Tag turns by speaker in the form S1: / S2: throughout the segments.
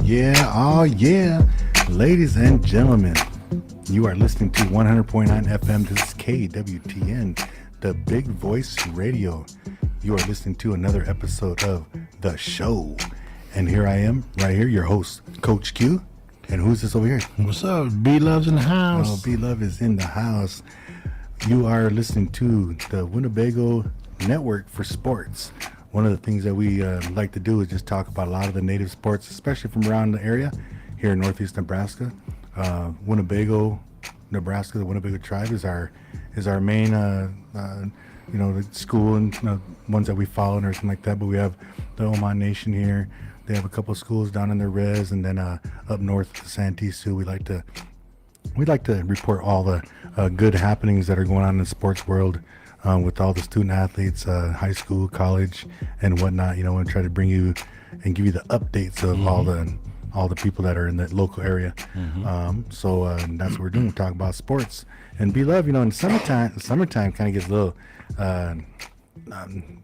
S1: yeah. Ladies and gentlemen, you are listening to 100.9 FM. This is KWTN, the Big Voice Radio. You are listening to another episode of The Show. And here I am, right here, your host, Coach Q. And who's this over here?
S2: What's up? B-Luv's in the house.
S1: Oh, B-Luv is in the house. You are listening to the Winnebago Network for Sports. One of the things that we like to do is just talk about a lot of the native sports, especially from around the area here in Northeast Nebraska. Winnebago, Nebraska, the Winnebago tribe is our main, the school and ones that we follow and everything like that. But we have the Oman Nation here. They have a couple of schools down in their res, and then up north, the Santee Sioux. We like to report all the good happenings that are going on in the sports world. With all the student athletes, high school, college, and whatnot, and try to bring you and give you the updates of all the people that are in the local area. So that's what we're doing. We're talking about sports. And B-Luv, in summertime kind of gets a little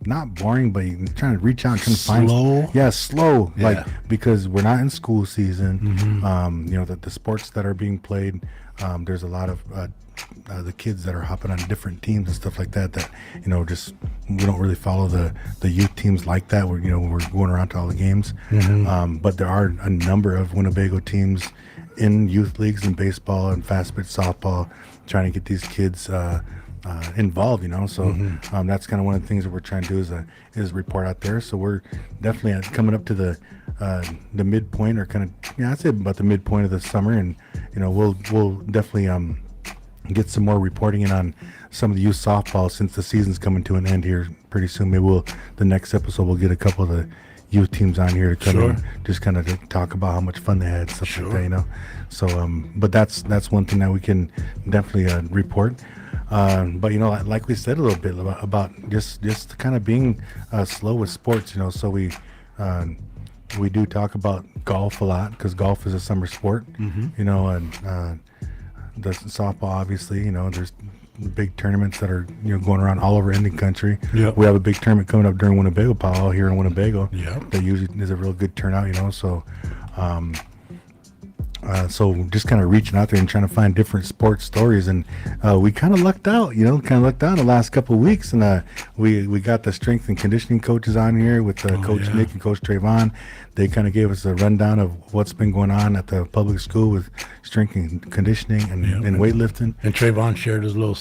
S1: not boring, but you're trying to reach out and trying to find slow.
S2: Yeah.
S1: Like, because we're not in school season. The sports that are being played, there's a lot of the kids that are hopping on different teams and stuff like that just we don't really follow the youth teams like that. We're going around to all the games. But there are a number of Winnebago teams in youth leagues in baseball and fast pitch softball trying to get these kids involved, so that's kind of one of the things that we're trying to do is report out there. So we're definitely coming up to the midpoint, or kind of I'd say about the midpoint of the summer, and we'll definitely get some more reporting in on some of the youth softball since the season's coming to an end here pretty soon. Maybe the next episode we'll get a couple of the youth teams on here to come in, just kind of to talk about how much fun they had, stuff like that, So, but that's one thing that we can definitely report. But like we said a little bit about just kind of being slow with sports, So we do talk about golf a lot because golf is a summer sport, and the softball, obviously, there's big tournaments that are going around all over Indian country. We have a big tournament coming up during Winnebago Powwow here in Winnebago. That usually is a real good turnout, so just kind of reaching out there and trying to find different sports stories, and we kind of lucked out, the last couple of weeks, and we got the strength and conditioning coaches on here with Coach Nick and Coach Trayvon. They kind of gave us a rundown of what's been going on at the public school with strength and conditioning and weightlifting.
S2: And Trayvon shared his little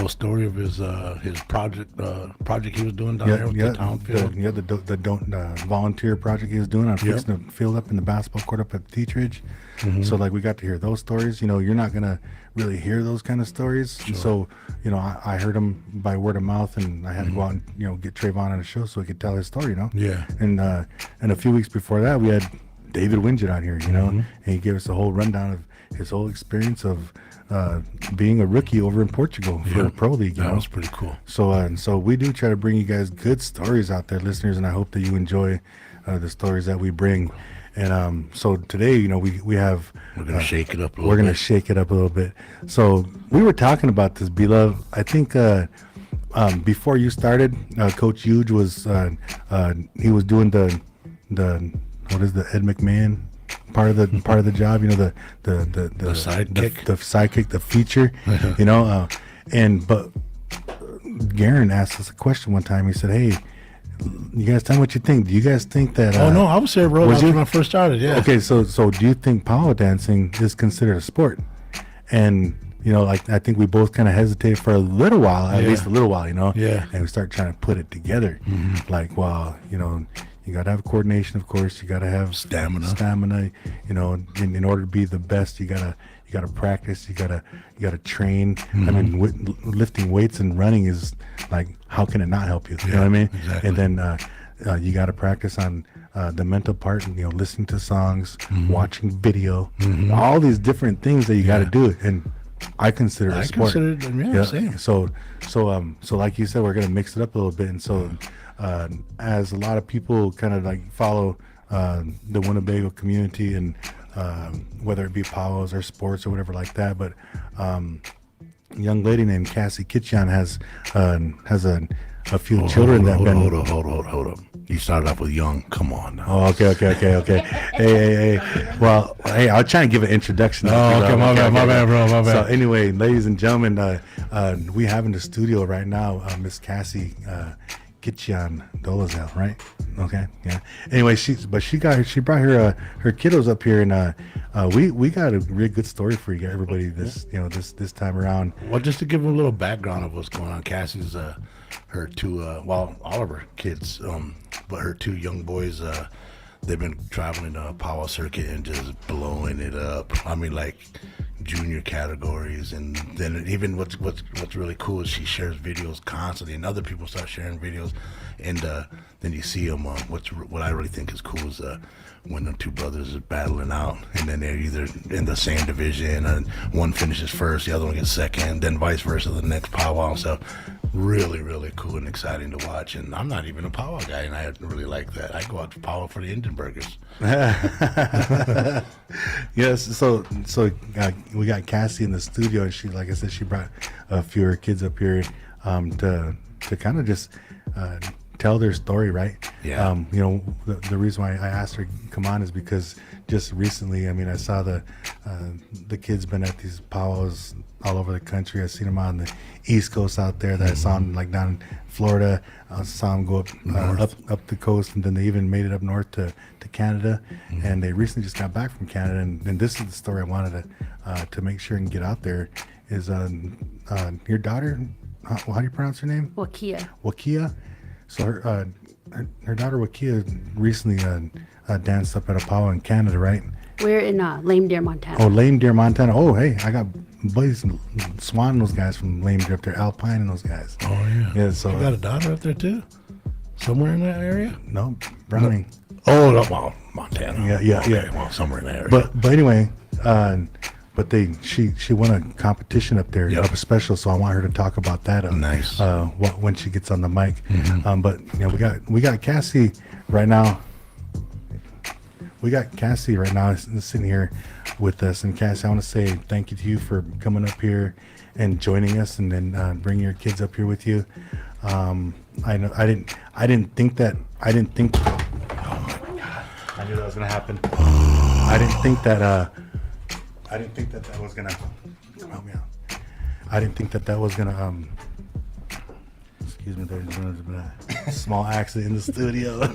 S2: story of his project he was doing down there with the town field.
S1: The volunteer project he was doing on fixing the field up in the basketball court up at Teachridge. So we got to hear those stories. You're not gonna really hear those kind of stories. So I heard them by word of mouth, and I had to go out and get Trayvon on the show so he could tell his story. And a few weeks before that we had David Winget on here. And he gave us a whole rundown of his whole experience of being a rookie over in Portugal for a pro league.
S2: That was pretty cool.
S1: So we do try to bring you guys good stories out there, listeners, and I hope that you enjoy the stories that we bring. And so today, we have...
S2: We're going to shake it up a little bit.
S1: We're going to shake it up a little bit. So we were talking about this, B-Luv. I think before you started, Coach Huge was... he was doing the what is the Ed McMahon part of the job? The
S2: sidekick?
S1: The sidekick, the feature, but Garen asked us a question one time. He said, "Hey, you guys tell me what you think. Do you guys think that..."
S2: no, I was there, bro. When I first started, yeah.
S1: Okay, so do you think power dancing is considered a sport? And, I think we both kind of hesitated for a little while, at least a little while,
S2: Yeah.
S1: And we start trying to put it together. Like, well, you got to have coordination, of course. You got to have stamina, in order to be the best, you got to practice, you got to train. I mean, lifting weights and running is like, how can it not help you? You know what I mean?
S2: Exactly.
S1: And then you got to practice on the mental part, and listening to songs, watching video, all these different things that you got to do. And I consider it a sport.
S2: Same.
S1: So like you said, we're gonna mix it up a little bit, and so as a lot of people kind of like follow the Winnebago community, and whether it be powwows or sports or whatever like that, but a young lady named Cassie Kitchian has a few children that been.
S2: Hold up. You started off with young. Come on now.
S1: Oh, okay. Hey. Well, hey, I'll try and give an introduction.
S2: Oh, okay, my bad, bro, my bad.
S1: So anyway, ladies and gentlemen, we have in the studio right now Miss Cassie Kitchian Dolezal, right? Okay, yeah. Anyway, she brought her kiddos up here, and we got a really good story for you, everybody. This time around.
S2: Well, just to give them a little background of what's going on, Cassie's her two all of her kids, but her two young boys, they've been traveling the Powwow circuit and just blowing it up. I mean, like junior categories, and then even what's really cool is she shares videos constantly, and other people start sharing videos, and then you see them. What I really think is cool is when the two brothers are battling out, and then they're either in the same division, and one finishes first, the other one gets second, then vice versa the next powwow. So really, really cool and exciting to watch. And I'm not even a powwow guy, and I really like that. I go out to powwow for the Indian burgers.
S1: Yes, so we got Cassie in the studio, and she, like I said, she brought a few of her kids up here to kind of just tell their story, right?
S2: Yeah.
S1: The reason why I asked her to come on is because just recently, I mean, I saw the kids been at these powwows all over the country. I seen them on the East Coast out there. That I saw them like down in Florida. I saw them go up the coast, and then they even made it up north to Canada. Mm-hmm. And they recently just got back from Canada. And this is the story I wanted to make sure and get out there. Is your daughter? How do you pronounce her name? Wakia. So her daughter Wakia recently danced up at a powwow in Canada, right?
S3: We're in Lame Deer, Montana.
S1: Oh, Lame Deer, Montana. Oh, hey, I got buddies, Swan and those guys from Lame Deer up there, Alpine and those guys.
S2: Oh, yeah.
S1: Yeah, so.
S2: You got a daughter up there, too? Somewhere in that area?
S1: No, Browning.
S2: Oh, no, well, Montana.
S1: Yeah.
S2: Well, somewhere in that area.
S1: But anyway, she won a competition up there, up a special, so I want her to talk about that.
S2: Nice.
S1: When she gets on the mic.
S2: Mm-hmm.
S1: But we got Cassie right now. We got Cassie right now sitting here with us, and Cassie, I want to say thank you to you for coming up here and joining us, and then bringing your kids up here with you. I didn't think that. Oh my God! I knew that was gonna happen. I didn't think that was gonna. Help me out. I didn't think that was gonna. Excuse me, there's been a small accident in the studio.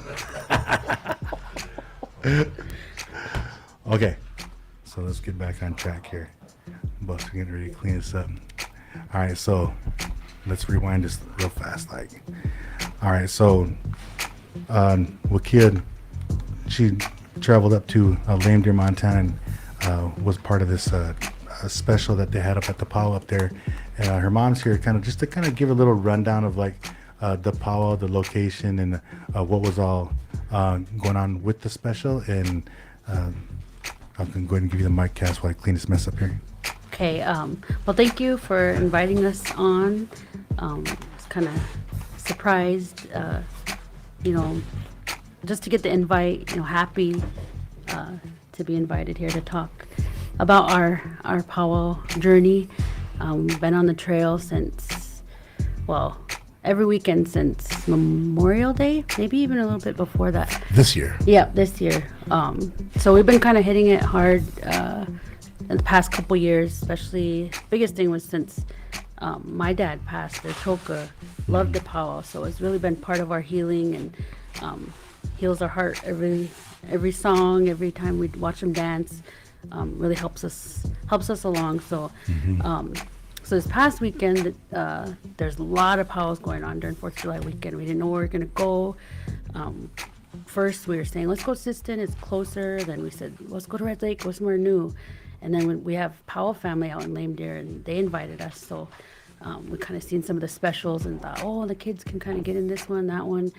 S1: Okay, so let's get back on track here. But we're getting ready to clean this up. All right, so let's rewind this real fast. All right, so Wakia, she traveled up to Lame Deer, Montana, and was part of this special that they had up at the powwow up there. And her mom's here to give a little rundown of the powwow, the location, and what was all going on with the special. And I'm going to go ahead and give you the mic, Cass, while I clean this mess up here.
S3: Okay. Well, thank you for inviting us on. I was kind of surprised, just to get the invite. Happy to be invited here to talk about our powwow journey. We've been on the trail since, every weekend since Memorial Day, maybe even a little bit before that.
S2: This year?
S3: Yeah, this year. So we've been kind of hitting it hard in the past couple years, especially. Biggest thing was since my dad passed, their Choka loved the powwow, so it's really been part of our healing, and heals our heart. Every song, every time we watch them dance, really helps us along. So. So this past weekend, there's a lot of powwows going on during 4th of July weekend. We didn't know where we were going to go. First, we were saying, let's go to Siston, it's closer. Then we said, let's go to Red Lake, go somewhere new. And then we have powwow family out in Lame Deer, and they invited us. So we kind of seen some of the specials and thought, the kids can kind of get in this one, that one.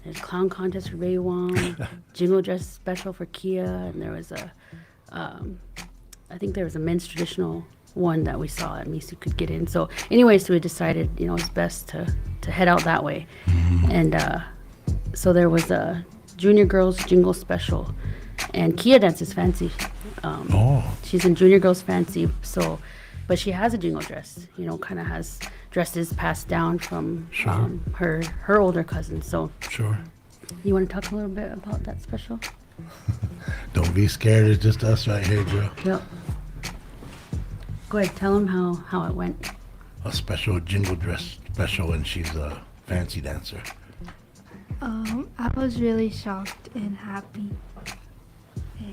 S3: There's clown contest for Baby Wong, jingle dress special for Kia, and there was I think there was a men's traditional one that we saw at least you could get in. So anyway, so we decided, it's best to head out that way. And so there was a junior girls jingle special, and Kia dances fancy. She's in junior girls fancy, so but she has a jingle dress. You know, kind of has dresses passed down from her older cousin. So,
S2: Sure.
S3: you want to talk a little bit about that special?
S2: Don't be scared. It's just us right here, Joe.
S3: Yep. Go ahead, tell them how it went.
S2: A special jingle dress special, and she's a fancy dancer.
S4: I was really shocked and happy.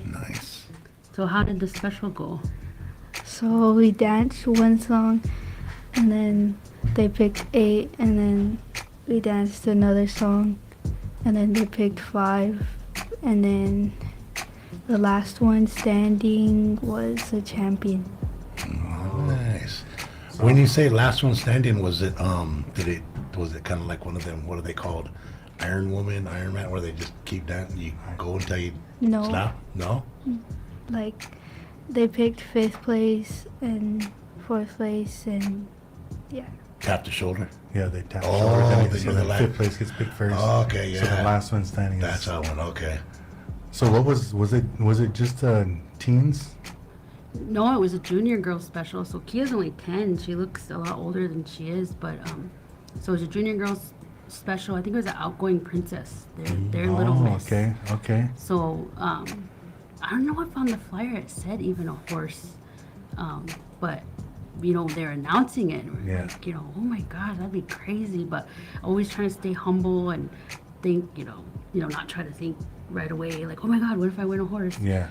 S2: Nice.
S3: So how did the special go?
S4: So we danced one song, and then they picked 8, and then we danced another song, and then they picked 5, and then the last one standing was a champion.
S2: Nice. When you say last one standing, was it was it kind of like one of them? What are they called? Iron Woman, Iron Man, where they just keep dancing? You go until you
S4: No,
S2: stop? No.
S4: like they picked 5th place and 4th place, and yeah.
S2: Tap the shoulder.
S1: Yeah, they tap.
S2: Oh,
S1: forward,
S2: they
S1: so
S2: do
S1: the
S2: the
S1: fifth place gets picked first.
S2: Oh, okay,
S1: So the
S2: yeah.
S1: last one standing.
S2: That's
S1: Is,
S2: that one. Okay.
S1: so what was it just teens?
S3: No, it was a junior girl special. So Kia's only 10. She looks a lot older than she is, but so it was a junior girls special. I think it was an outgoing princess. They're Little Miss.
S1: Okay.
S3: So I don't know if on the flyer it said even a horse, but you know they're announcing it. And we're
S1: Yeah.
S3: like, oh my God, that'd be crazy. But always trying to stay humble and think, not try to think right away like, oh my God, what if I win a horse?
S1: Yeah.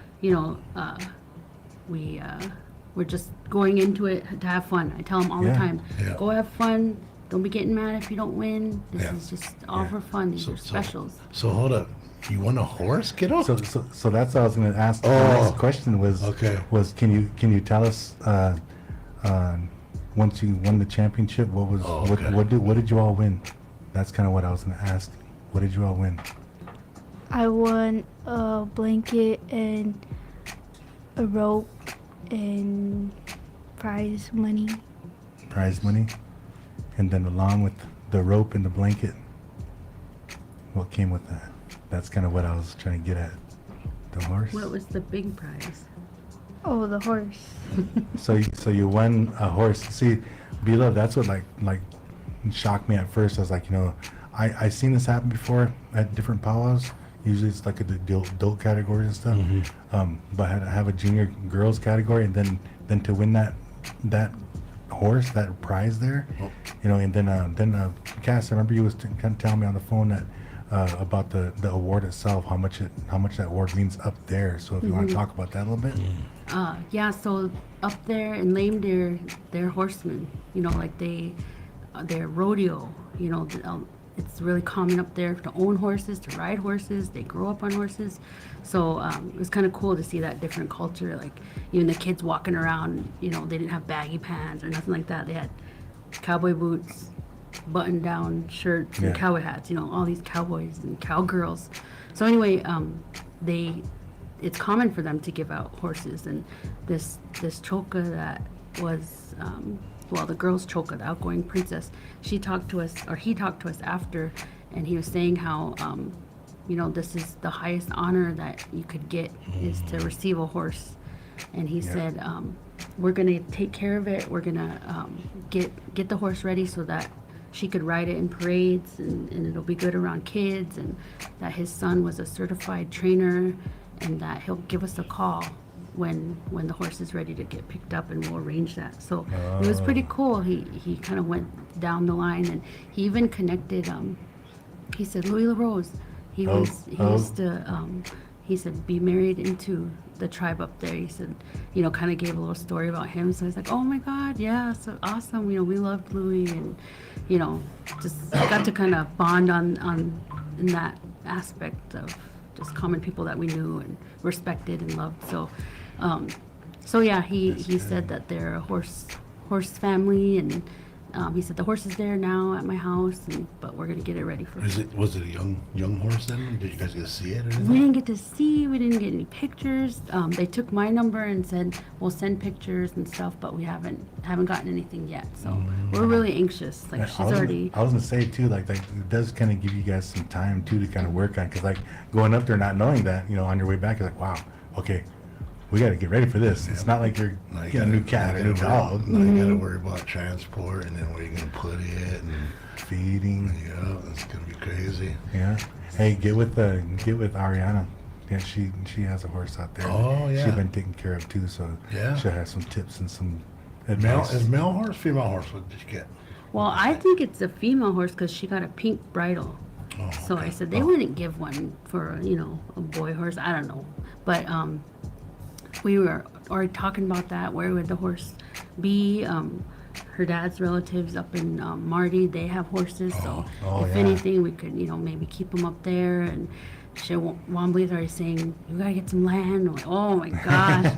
S3: We're just going into it to have fun. I tell them all the
S1: Yeah.
S3: time,
S2: Yeah.
S3: go have fun. Don't be getting mad if you don't win. This
S2: Yeah.
S3: is just all for fun. These are specials.
S2: So hold up. You won a horse, kiddo?
S1: So that's what I was going to ask. The
S2: Oh.
S1: next question was
S2: Okay.
S1: can you tell us once you won the championship, what was
S2: Oh, okay.
S1: what did you all win? That's kind of what I was going to ask. What did you all win?
S4: I won a blanket and a rope and prize money.
S1: Prize money, and then along with the rope and the blanket, what came with that? That's kind of what I was trying to get at. The horse.
S3: What was the big prize?
S4: Oh, the horse.
S1: So you won a horse. See, B-Luv, that's what like shocked me at first. I was like, I seen this happen before at different powwows. Usually it's like the adult categories and stuff. But I have a junior girls category, and then to win that horse, that prize there, and then Cass, I remember you was kind of telling me on the phone that about the award itself, how much that award means up there. So if you want to talk about that a little bit.
S3: Yeah, so up there in Lame Deer, they're horsemen. Like they're rodeo. It's really common up there to own horses, to ride horses. They grow up on horses. So it was kind of cool to see that different culture. Like even the kids walking around, they didn't have baggy pants or nothing like that. They had cowboy boots, button-down shirts,
S1: Yeah.
S3: and cowboy hats. All these cowboys and cowgirls. So anyway, it's common for them to give out horses, and this choka that was the girl's choka, the outgoing princess, he talked to us after, and he was saying how this is the highest honor that you could get is to receive a horse, and he said we're gonna take care of it. We're gonna get the horse ready so that she could ride it in parades, and it'll be good around kids, and that his son was a certified trainer, and that he'll give us a call when the horse is ready to get picked up, and we'll arrange that. So it was pretty cool. He kind of went down the line, and he even connected. He said Louis LaRose. He used to. He said be married into the tribe up there. He said, kind of gave a little story about him. So I was like, oh my God, yeah, so awesome. We loved Louis, and just got to kind of bond on in that aspect of just common people that we knew and respected and loved. So yeah, he said that they're a horse family, and he said the horse is there now at my house, but we're gonna get it ready for.
S2: Was it a young horse then? Did you guys get to see it or anything?
S3: We didn't get to see. We didn't get any pictures. They took my number and said we'll send pictures and stuff, but we haven't gotten anything yet. So we're really anxious. Like she's already.
S1: I was gonna say too, like it does kind of give you guys some time too to kind of work on, because like going up there not knowing that, on your way back, you're like, wow, okay, we got to get ready for this. It's not like you're
S2: Now you
S1: getting a new
S2: gotta-
S1: cat or a new
S2: now you gotta
S1: dog.
S2: worry- Now you got to worry about transport and then where you're gonna put it, and
S1: Feeding.
S2: yeah, it's gonna be crazy.
S1: Yeah. Hey, get with Ariana. Yeah, she has a horse out there.
S2: Oh, yeah.
S1: She's been taken care of too, so
S2: Yeah.
S1: she'll have some tips and some
S2: Male
S1: advice.
S2: is male horse, female horse? What did you get?
S3: Well, I think it's a female horse because she got a pink bridle.
S2: Oh,
S3: So
S2: okay.
S3: I said they wouldn't give one for, a boy horse. I don't know. But we were already talking about that. Where would the horse be? Her dad's relatives up in Marty, they have horses. So
S1: Oh,
S3: if
S1: yeah.
S3: anything, we could, maybe keep them up there. And Wombley's already saying, you got to get some land. I'm like, oh my gosh.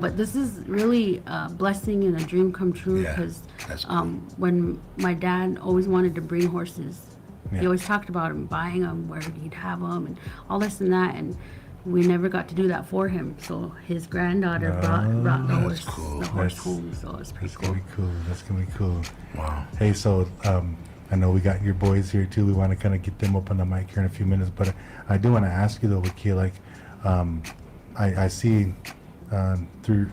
S3: But this is really a blessing and a dream come true
S2: Yeah,
S3: because
S2: that's cool.
S3: when my dad always wanted to bring horses,
S1: Yeah.
S3: he always talked about him buying them, where he'd have them, and all this and that. And we never got to do that for him. So his granddaughter brought the
S2: That's
S3: horse,
S2: cool.
S3: the horse
S1: That's-
S3: home. So it's pretty
S1: That's
S3: cool.
S1: gonna be cool. That's gonna be cool.
S2: Wow.
S1: Hey, so I know we got your boys here too. We want to kind of get them up on the mic here in a few minutes, but I do want to ask you though, Wakia, like, I see through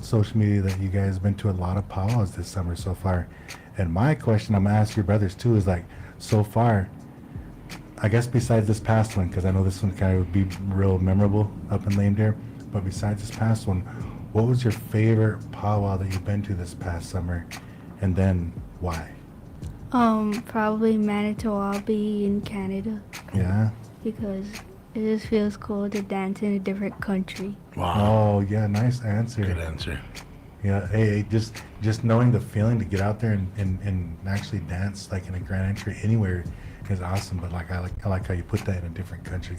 S1: social media that you guys been to a lot of powwows this summer so far, and my question I'm gonna ask your brothers too is like, so far, I guess besides this past one, because I know this one kind of would be real memorable up in Lame Deer, but besides this past one, what was your favorite powwow that you've been to this past summer, and then why?
S4: Probably Manitowoc in Canada
S1: Yeah.
S4: because it just feels cool to dance in a different country.
S2: Wow.
S1: Oh yeah, nice answer.
S2: Good answer.
S1: Yeah, hey, just knowing the feeling to get out there and actually dance like in a grand entry anywhere is awesome. But like I like how you put that in a different country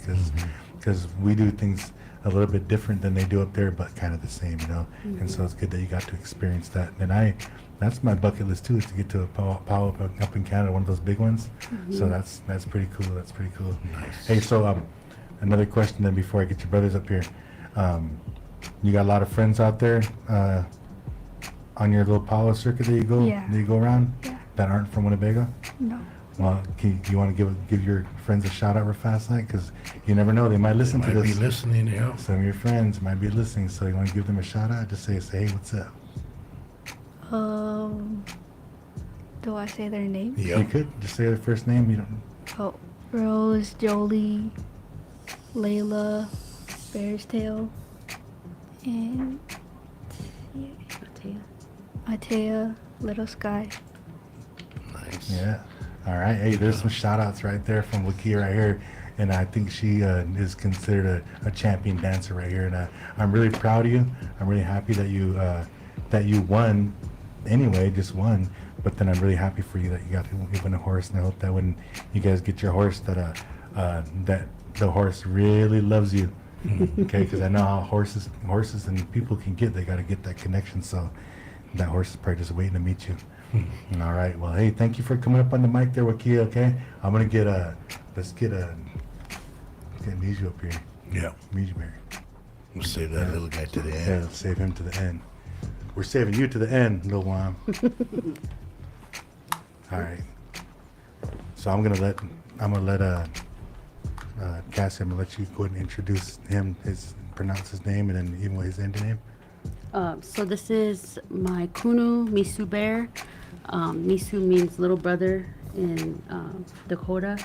S1: because we do things a little bit different than they do up there, but kind of the same, And so it's good that you got to experience that. And that's my bucket list too, is to get to a power up in Canada, one of those big ones. So that's pretty cool. That's pretty cool.
S2: Nice.
S1: Hey, so another question then before I get your brothers up here. You got a lot of friends out there on your little power circuit that you go
S4: Yeah.
S1: around
S4: Yeah.
S1: that aren't from Winnebago?
S4: No.
S1: Well, you want to give your friends a shout out real fast, like, because you never know, they might listen
S2: Might
S1: to
S2: be
S1: this.
S2: listening, yeah.
S1: Some of your friends might be listening, so you want to give them a shout out. Just say, hey, what's up?
S4: Do I say their name?
S1: You
S2: Yeah.
S1: could just say their first name. You don't.
S4: Oh, Rose, Jolie, Layla, Bear's Tail, and Atea, Little Sky.
S2: Nice.
S1: Yeah. All right. Hey, there's some shout outs right there from Wakia right here. And I think she is considered a champion dancer right here. And I'm really proud of you. I'm really happy that you won anyway, just won. But then I'm really happy for you that you win a horse. And I hope that when you guys get your horse that the horse really loves you. Okay, because I know how horses and people can get. They got to get that connection. So that horse is probably just waiting to meet you. All right. Well, hey, thank you for coming up on the mic there, Wakia. Okay, I'm gonna let's get Miju up here.
S2: Yeah.
S1: Miju Berry.
S2: We'll save that little guy to the
S1: Yeah,
S2: end.
S1: let's save him to the end. We're saving you to the end, Lil Wam. All right. So I'm gonna let Cassie. I'm gonna let you go ahead and introduce him, pronounce his name, and then even his end name.
S3: So this is my Kunu Misu bear. Misu means little brother in Dakota.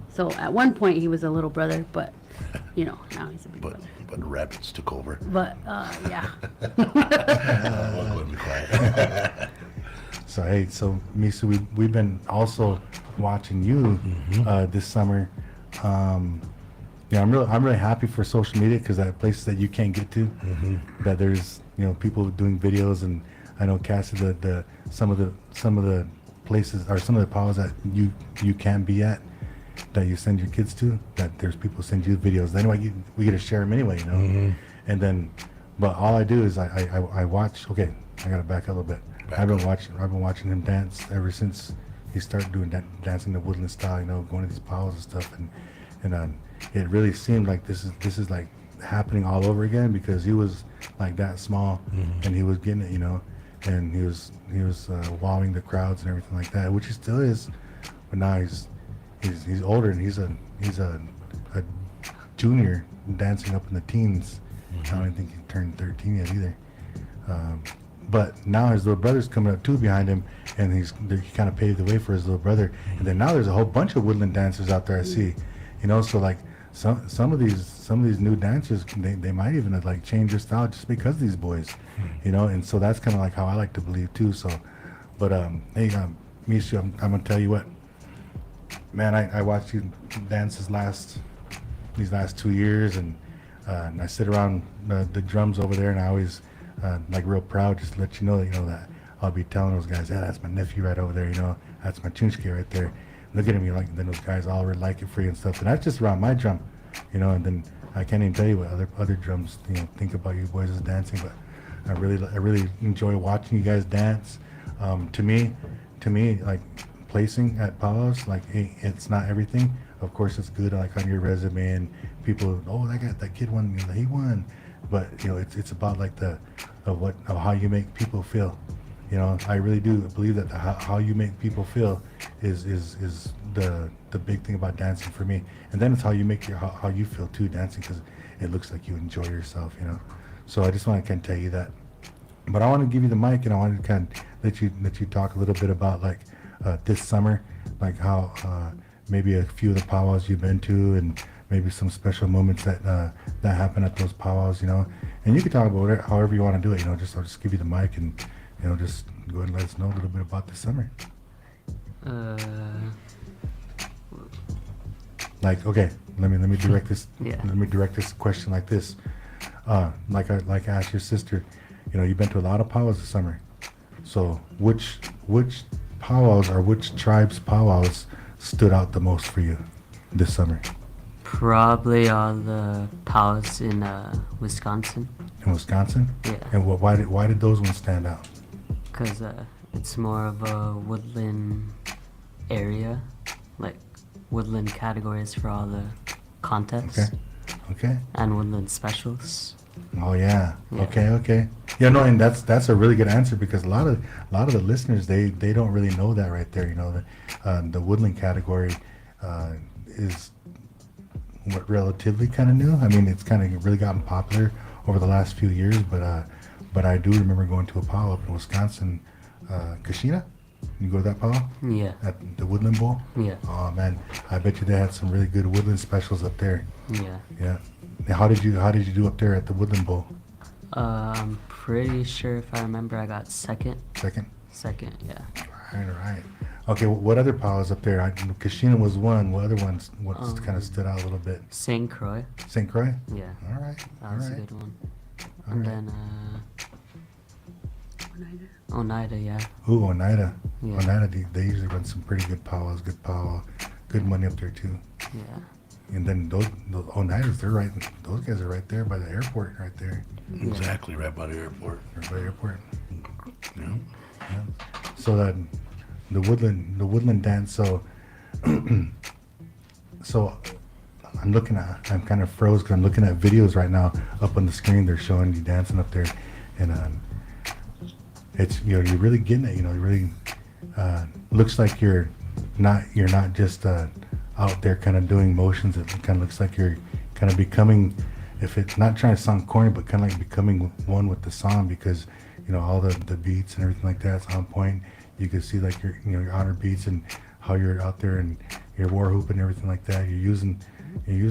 S3: So at one point he was a little brother, but now he's a big brother.
S2: But the rabbits took over.
S3: But yeah.
S2: We'll be quiet.
S1: So hey, so Misu, we've been also watching you this summer. Yeah, I'm really happy for social media because that places that you can't get to, that there's people doing videos, and I know Cassie, some of the places or some of the powers that you can be at, that you send your kids to, that there's people send you videos. Then we get to share them anyway, and then, but all I do is I watch. Okay, I gotta back up a little bit. I've been watching him dance ever since he started doing dancing the woodland style, going to these powers and stuff, and it really seemed like this is like happening all over again because he was like that small and he was getting it, and he was wowing the crowds and everything like that, which he still is, but now he's older and he's a junior dancing up in the teens, I don't even think he turned 13 yet either. But now his little brother's coming up too behind him, and he kind of paved the way for his little brother. And then now there's a whole bunch of woodland dancers out there I see, you know. So like some of these new dancers, they might even like change their style just because of these boys, you know. And so that's kind of like how I like to believe too. So, but hey, Misha, I'm gonna tell you what, man. I watched you dance these last 2 years, and I sit around the drums over there, and I always like real proud just to let you know that I'll be telling those guys, yeah, that's my nephew right over there, you know, that's my chunchke right there. Look at him, like, then those guys all really like it for you and stuff. And that's just around my drum, you know. And then I can't even tell you what other drums, you know, think about you boys as dancing. But I really enjoy watching you guys dance. To me, like placing at powwows, like it's not everything. Of course, it's good, like on your resume, and people, oh, that kid won, you know, he won. But you know, it's about like of how you make people feel. You know, I really do believe that how you make people feel is the big thing about dancing for me. And then it's how you make how you feel too dancing, because it looks like you enjoy yourself, you know. So I just want to kind of tell you that. But I want to give you the mic, and I want to kind of let you talk a little bit about like this summer, like how maybe a few of the powwows you've been to, and maybe some special moments that happen at those powwows, you know. And you can talk about it however you want to do it, you know. I'll just give you the mic, and you know, just go ahead and let us know a little bit about this summer. Like, okay, let me direct this.
S5: Yeah.
S1: Let me direct this question like this. Like I asked your sister, you know, you've been to a lot of powwows this summer. So which powwows or which tribes powwows stood out the most for you this summer?
S5: Probably all the powwows in Wisconsin.
S1: In Wisconsin?
S5: Yeah.
S1: And why did those ones stand out?
S5: Because it's more of a woodland area, like woodland categories for all the contests.
S1: Okay.
S5: And woodland specials.
S1: Oh yeah.
S5: Yeah.
S1: Okay. Yeah, no, and that's a really good answer, because a lot of the listeners, they don't really know that right there. You know, the woodland category is what relatively kind of new. I mean, it's kind of really gotten popular over the last few years, but I do remember going to a powwow up in Wisconsin, Kashina. You go to that powwow?
S5: Yeah.
S1: At the Woodland Bowl?
S5: Yeah.
S1: Oh man, I bet you they had some really good woodland specials up there.
S5: Yeah.
S1: Yeah. Now, how did you do up there at the Woodland Bowl?
S5: I'm pretty sure, if I remember, I got second.
S1: Second,
S5: yeah.
S1: Right. Okay, what other powwows up there? Kashina was one. What other ones? What kind of stood out a little bit?
S5: St. Croix.
S1: St. Croix?
S5: Yeah.
S1: All right.
S5: That was a good one. And then Oneida, yeah.
S1: Ooh, Oneida.
S5: Yeah.
S1: Oneida, they usually run some pretty good powwows. Good powwow. Good money up there too.
S5: Yeah.
S1: And then those Oneidas, those guys are right there by the airport, right there.
S2: Exactly, right by the airport.
S1: Right by the airport.
S2: Yeah.
S1: Yeah. So that the woodland dance. So so I'm kind of froze because I'm looking at videos right now up on the screen. They're showing you dancing up there, and it's, you know, you're really getting it. You know, you really looks like you're not just out there kind of doing motions. It kind of looks like you're kind of becoming, if it's not trying to sound corny, but kind of like becoming one with the song, because you know all the beats and everything like that's on point. You can see like your honor beats and how you're out there and your war hoop and everything like that. You're using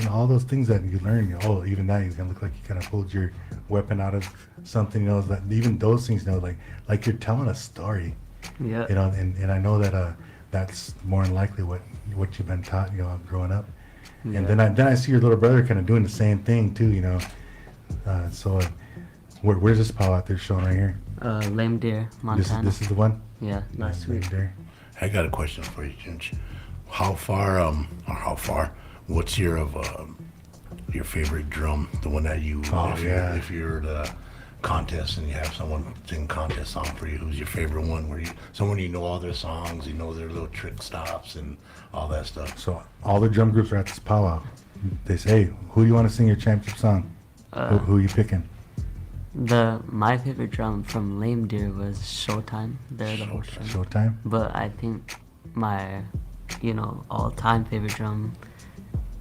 S1: all those things that you learn. Oh, even that, you're gonna look like you kind of pulled your weapon out of something. You know, that even those things, you know, like you're telling a story.
S5: Yeah.
S1: You know, and I know that that's more than likely what you've been taught, you know, growing up.
S5: Yeah.
S1: And then I see your little brother kind of doing the same thing too, you know. So where's this powwow out there showing right here?
S5: Lame Deer, Montana.
S1: This is the one.
S5: Yeah, last week.
S1: There.
S2: I got a question for you, Chinch. How far? What's your favorite drum? The one that you, if you're the contest and you have someone sing contest song for you, who's your favorite one? Someone you know all their songs, you know their little trick stops and all that stuff.
S1: So all the drum groups are at this powwow. They say, hey, who do you want to sing your championship song? Who are you picking?
S5: My favorite drum from Lame Deer was Showtime. They're the whole show.
S1: Showtime?
S5: But I think my, all-time favorite drum,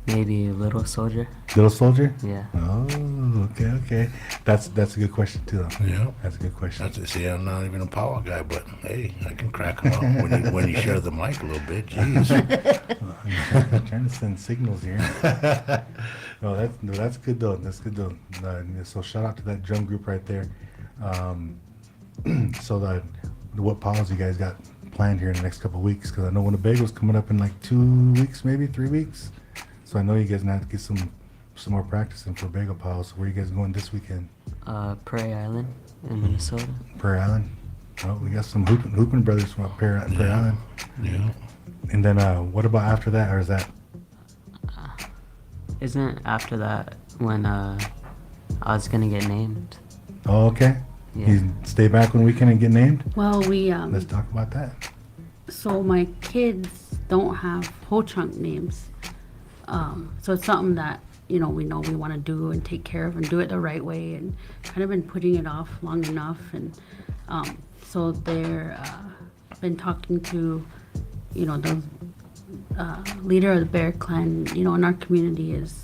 S5: maybe Little Soldier.
S1: Little Soldier?
S5: Yeah.
S1: Oh, Okay. That's a good question too, though.
S2: Yeah.
S1: That's a good question.
S2: That's it. See, I'm not even a power guy, but hey, I can crack them up when you share the mic a little bit. Jeez.
S1: I'm trying to send signals here. No, that's good though. That's good though. So shout out to that drum group right there. So what powwows you guys got planned here in the next couple of weeks? Because I know Winnebago's coming up in like 2 weeks, maybe 3 weeks. So I know you guys gonna have to get some more practice in for Bagel powwows. So where you guys going this weekend?
S5: Prairie Island in Minnesota.
S1: Prairie Island. Oh, we got some hooping brothers from up Prairie Island.
S2: Yeah.
S1: And then what about after that, or is that?
S5: Isn't after that when I was gonna get named?
S1: Oh, okay.
S5: Yeah.
S1: You stay back one weekend and get named.
S3: Well, we
S1: Let's talk about that.
S3: so my kids don't have whole trunk names. So it's something that we know we want to do and take care of and do it the right way, and kind of been putting it off long enough. And so they're been talking to the leader of the Bear Clan, in our community is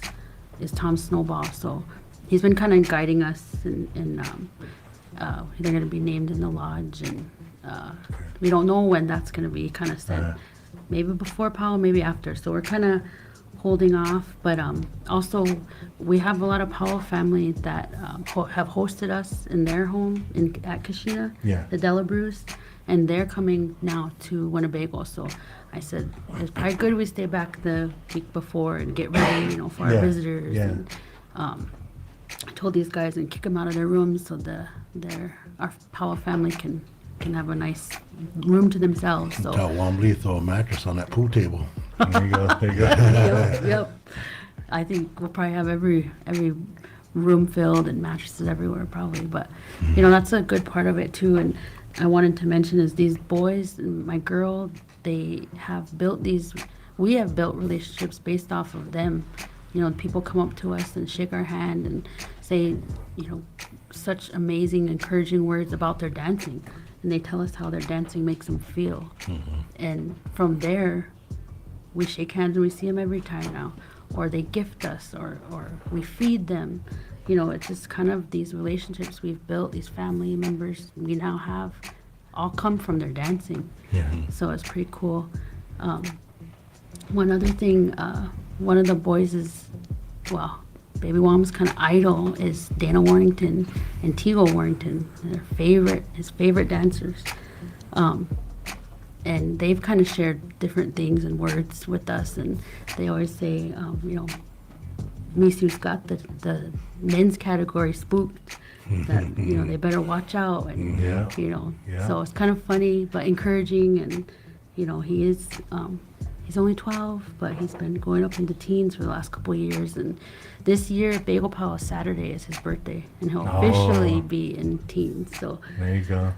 S3: Tom Snowball. So he's been kind of guiding us, and they're going to be named in the lodge, and we don't know when that's going to be kind of said. Maybe before Powell, maybe after. So we're kind of holding off, but also we have a lot of Powell family that have hosted us in their home at Kashina,
S1: Yeah.
S3: the Delabrews, and they're coming now to Winnebago. So I said it's probably good we stay back the week before and get ready, for our
S1: Yeah,
S3: visitors.
S1: yeah.
S3: And I told these guys and kick them out of their rooms so our Powell family can have a nice room to themselves. So
S2: Tell Wombly throw a mattress on that pool table.
S1: There you go. There you go.
S3: yep. I think we'll probably have every room filled and mattresses everywhere probably. But that's a good part of it too. And I wanted to mention is these boys and my girl, they have built we have built relationships based off of them. People come up to us and shake our hand and say, such amazing, encouraging words about their dancing. And they tell us how their dancing makes them feel. And from there, we shake hands and we see them every time now. Or they gift us, or we feed them. It's just kind of these relationships we've built, these family members we now have, all come from their dancing.
S1: Yeah.
S3: So it's pretty cool. One other thing, one of the boys Baby Wom's kind of idol is Dana Warrington and Teagle Warrington. They're his favorite dancers. And they've kind of shared different things and words with us, and they always say, Misu's got the men's category spooked, that, they better watch out, and,
S1: Yeah.
S3: so it's kind of funny, but encouraging, and, he is, he's only 12, but he's been going up into teens for the last couple of years, and this year, Bagel Powell Saturday is his birthday, and he'll officially be in teens, so,
S1: There you go.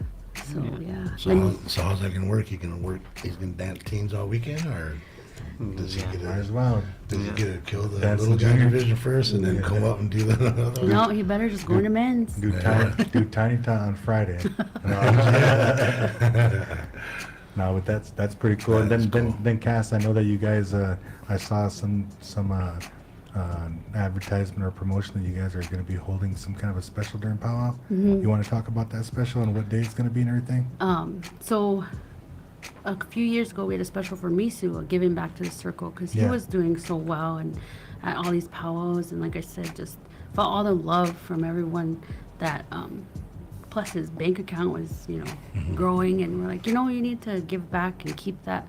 S3: yeah.
S2: So how's that gonna work? He's gonna dance teens all weekend, or does he get
S1: Might as well.
S2: Does he get to kill the
S1: That's
S2: little
S1: the
S2: guy
S1: junior.
S2: division first, and then come up and do the other?
S3: No, he better just go into men's.
S1: Do Tiny Tot on Friday. No, but that's pretty cool. And then Cass, I know that you guys, I saw some advertisement or promotion that you guys are going to be holding some kind of a special during powwow. You want to talk about that special and what day it's going to be and everything?
S3: So a few years ago, we had a special for Misu, giving back to the circle, because he
S1: Yeah.
S3: was doing so well and at all these powwows, and like I said, just felt all the love from everyone that plus his bank account was growing, and we're like, you need to give back and keep that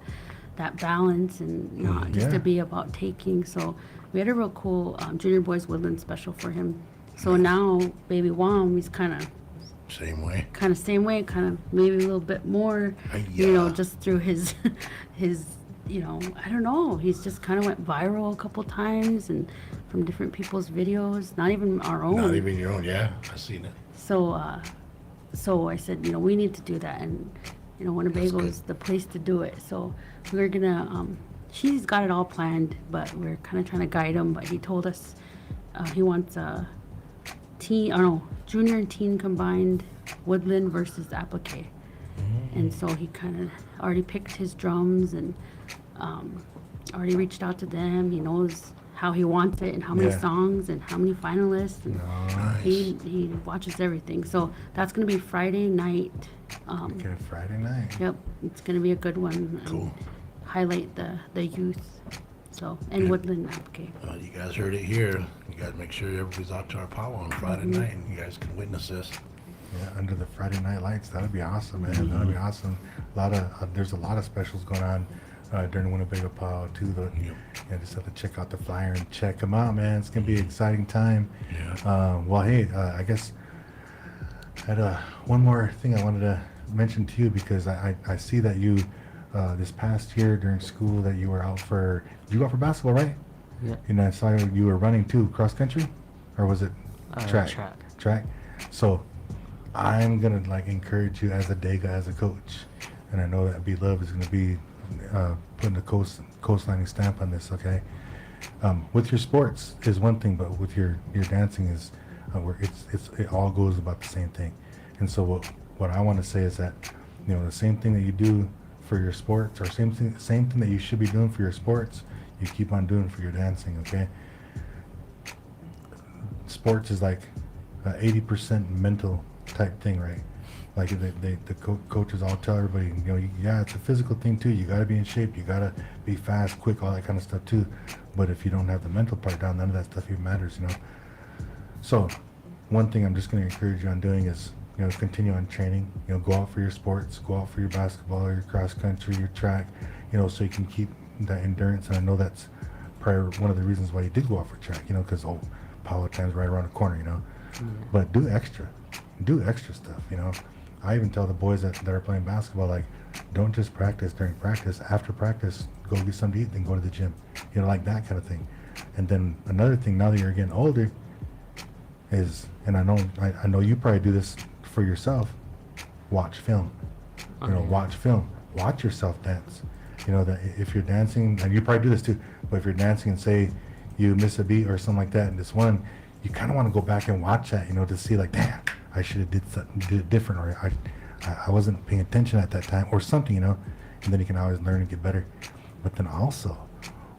S3: balance, and not just
S1: Yeah.
S3: to be about taking. So we had a real cool Junior Boys Woodland special for him. So now Baby Wom, he's kind of
S2: Same way.
S3: same way, kind of maybe a little bit more,
S2: Yeah.
S3: just through his I don't know, he's just kind of went viral a couple times, and from different people's videos, not even our own.
S2: Not even your own. Yeah, I seen it.
S3: So I said, we need to do that, and Winnebago is the place to do it. So we're gonna she's got it all planned, but we're kind of trying to guide him. But he told us he wants junior and teen combined, woodland versus applique. And so he kind of already picked his drums, and already reached out to them. He knows how he wants it and how many
S1: Yeah.
S3: songs and how many finalists. And
S1: Nice.
S3: he watches everything. So that's gonna be Friday night.
S1: Okay, Friday night.
S3: Yep, it's gonna be a good one. and
S2: Cool.
S3: Highlight the youth. So and Woodland Applique.
S2: You guys heard it here. You guys make sure everybody's out to our powwow on Friday night, and you guys can witness this.
S1: Yeah, under the Friday night lights. That'd be awesome, man. That'd be awesome. There's a lot of specials going on during Winnebago Powwow too. Yeah, just have to check out the flyer and check them out, man. It's gonna be an exciting time.
S2: Yeah.
S1: Well, hey, I guess I had one more thing I wanted to mention to you because I see that you this past year during school that you were out for. Did you go out for basketball, right?
S5: Yeah.
S1: And I saw you were running too, cross country, or was it track? Track. So I'm gonna encourage you as a day guy, as a coach, and I know that B-Luv is gonna be putting a coastlining stamp on this. Okay, with your sports is one thing, but with your dancing is where it all goes about the same thing. And so what I want to say is that the same thing that you do for your sports, or same thing that you should be doing for your sports, you keep on doing for your dancing. Okay, sports is like 80% mental type thing, right? Like the coaches all tell everybody, yeah, it's a physical thing too. You got to be in shape. You got to be fast, quick, all that kind of stuff too. But if you don't have the mental part down, none of that stuff even matters, So one thing I'm just going to encourage you on doing is, continue on training. Go out for your sports, go out for your basketball, or your cross country, your track, so you can keep that endurance. And I know that's probably one of the reasons why you did go out for track, because power time's right around the corner, But do extra stuff, I even tell the boys that are playing basketball, don't just practice during practice. After practice, go get something to eat, then go to the gym, like that kind of thing. And then another thing, now that you're getting older, is, and I know you probably do this for yourself, watch film. Watch film. Watch yourself dance. That if you're dancing, and you probably do this too, but if you're dancing and say you miss a beat or something like that in this one, you kind of want to go back and watch that, to see damn, I should have did it different, or I wasn't paying attention at that time, or something, and then you can always learn and get better. But then also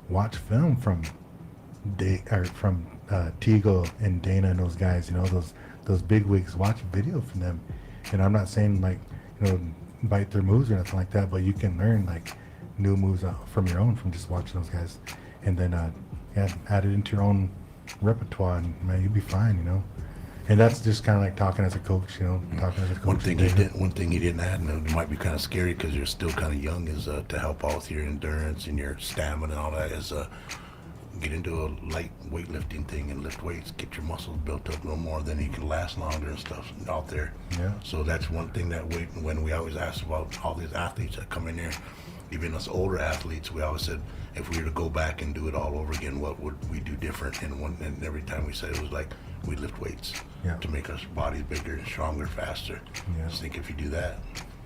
S1: watch film from Tigo and Dana and those guys, those big wigs. Watch video from them, and I'm not saying bite their moves or nothing like that, but you can learn new moves from your own from just watching those guys, and then add it into your own repertoire, and man, you'll be fine, And that's just kind of like talking as a coach, talking as a coach.
S2: One thing he didn't add, and it might be kind of scary because you're still kind of young, is to help out with your endurance and your stamina and all that, is get into a light weightlifting thing and lift weights, get your muscles built up a little more, then you can last longer and stuff out there.
S1: Yeah.
S2: So that's one thing that when we always ask about all these athletes that come in here, even us older athletes, we always said, if we were to go back and do it all over again, what would we do different? And every time we said it was we lift weights to make our bodies bigger, stronger, faster.
S1: Yeah.
S2: Just think if you do that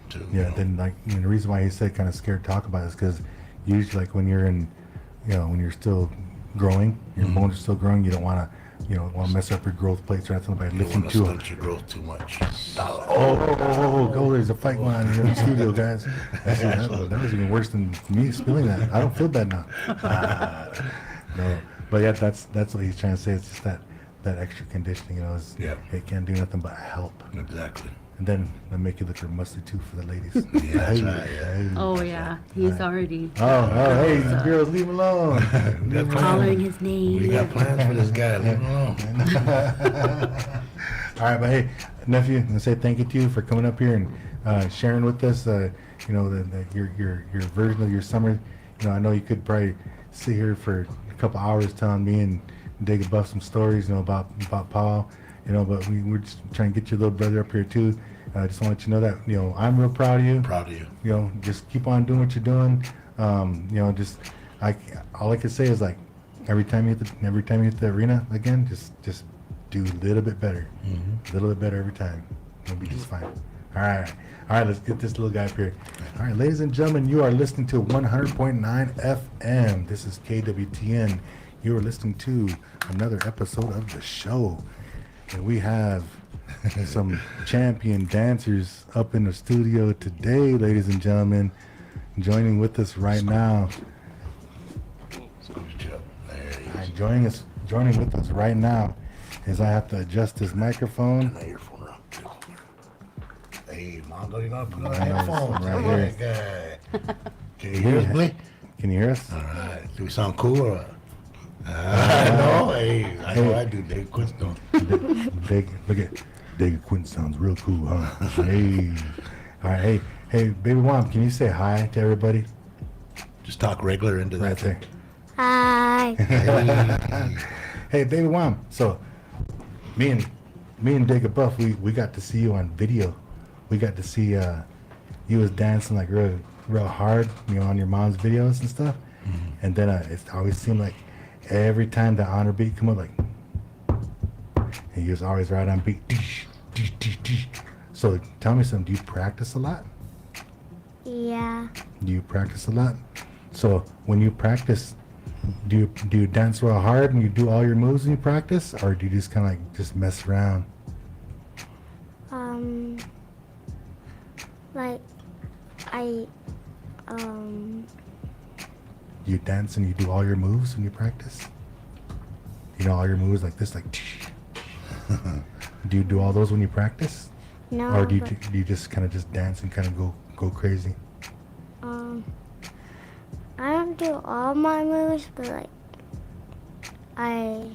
S2: too.
S1: Yeah. Then the reason why he said kind of scared to talk about it is because usually when you're in, when you're still growing, your bones are still growing, you don't want to mess up your growth plates or anything by lifting too hard.
S2: Stunt your growth too much.
S1: Go! There's a fight going on here in the studio, guys. That was even worse than me spilling that. I don't feel bad now. No, but yeah, that's what he's trying to say. It's just that extra conditioning, it can't do nothing but help.
S2: Exactly.
S1: And then they make you look muscly too for the ladies.
S2: Yeah, that's right.
S3: Oh yeah, he's already
S1: Hey, girls, leave him alone.
S3: hollering his name.
S2: We got plans for this guy. Leave him alone.
S1: All right, but hey, nephew, I say thank you to you for coming up here and sharing with us, your version of your summer. I know you could probably sit here for a couple hours telling me and Dig above some stories, about powwow, but we're just trying to get your little brother up here too. I just want to let you know that, I'm real proud of you.
S2: Proud of you.
S1: Just keep on doing what you're doing. All I can say is every time you hit the arena again, just do a little bit better. A little bit better every time. You'll be just fine. All right, let's get this little guy up here. All right, ladies and gentlemen, you are listening to 100.9 FM. This is KWTN. You are listening to another episode of the show. And we have some champion dancers up in the studio today, ladies and gentlemen. Joining with us right now.
S2: Scooch up. There he is.
S1: joining with us right now is I have to adjust his microphone.
S2: My earphone around. Hey, Mondo, you know, put on
S1: Nice,
S2: headphones.
S1: right
S2: Right
S1: here.
S2: guy. Can you hear us, Blake?
S1: Can you hear us?
S2: All right. Do we sound cool or what? I know. Hey, I know I do. Dave Quinstone.
S1: Look at David Quinn sounds real cool, huh? Hey. All right, hey, baby mom, can you say hi to everybody?
S2: Just talk regular into
S1: Right
S2: that
S1: there.
S4: Hi.
S2: thing.
S1: Hey, baby mom. So, me and Digga Buff, we got to see you on video. We got to see you was dancing like real hard, on your mom's videos and stuff.
S2: Mm-hmm.
S1: And then it always seemed like every time the honor beat come up, like, and he was always right on beat. So tell me something. Do you practice a lot?
S4: Yeah.
S1: Do you practice a lot? So when you practice, do you dance real hard and you do all your moves when you practice, or do you just kind of like just mess around?
S4: Like,
S1: You dance and you do all your moves when you practice? All your moves like this, like. Do you do all those when you practice,
S4: no.
S1: or do
S4: but,
S1: you just kind of just dance and kind of go crazy?
S4: I don't do all my moves, but like, I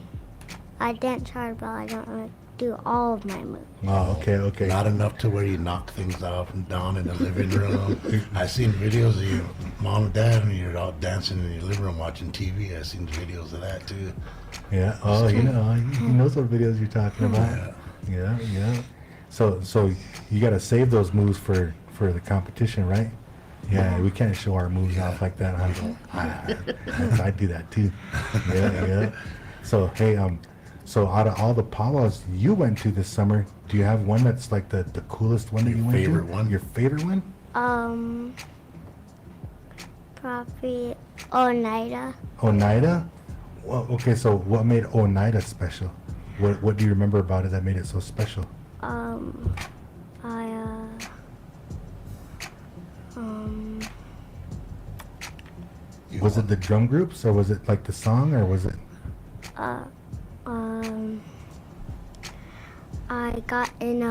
S4: dance hard, but I don't like do all of my moves.
S1: Oh, okay.
S2: Not enough to where you knock things off and down in the living room. I seen videos of your mom and dad and you're out dancing in your living room watching TV. I seen videos of that too.
S1: Yeah. Oh, he knows what videos you're talking about. Yeah. So you got to save those moves for the competition, right? Yeah, we can't show our moves off like that. I do that too. Yeah. So hey, so out of all the powwows you went to this summer, do you have one that's like the coolest one that you went to?
S2: Your favorite one?
S1: Your favorite one?
S4: Probably Oneida.
S1: Oneida? Well, okay, so what made Oneida special? What do you remember about it that made it so special? Was it the drum groups, or was it like the song, or was it?
S4: I got in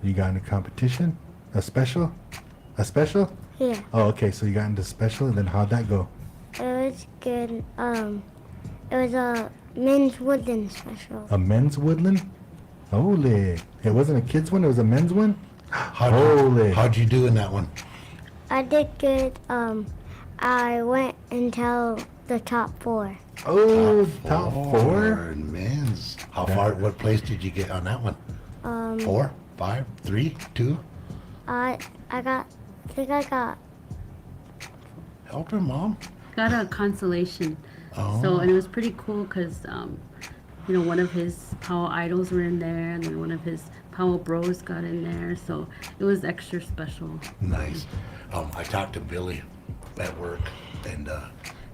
S1: You got into competition? A special?
S4: yeah.
S1: Oh, okay, so you got into special, and then how'd that go?
S4: It was good. It was a men's woodland special.
S1: A men's woodland? Holy. It wasn't a kid's one, it was a men's one?
S2: How'd you do in that one?
S4: I did good. I went until the top 4.
S1: Oh, top 4?
S2: Men's. How far? What place did you get on that one? 4, 5, 3, 2.
S4: I think I got.
S2: Help her, mom.
S3: Got a consolation.
S2: Oh.
S3: So, and it was pretty cool because, one of his Powell idols were in there, and then one of his Powell bros got in there. So it was extra special.
S2: Nice. I talked to Billy at work, and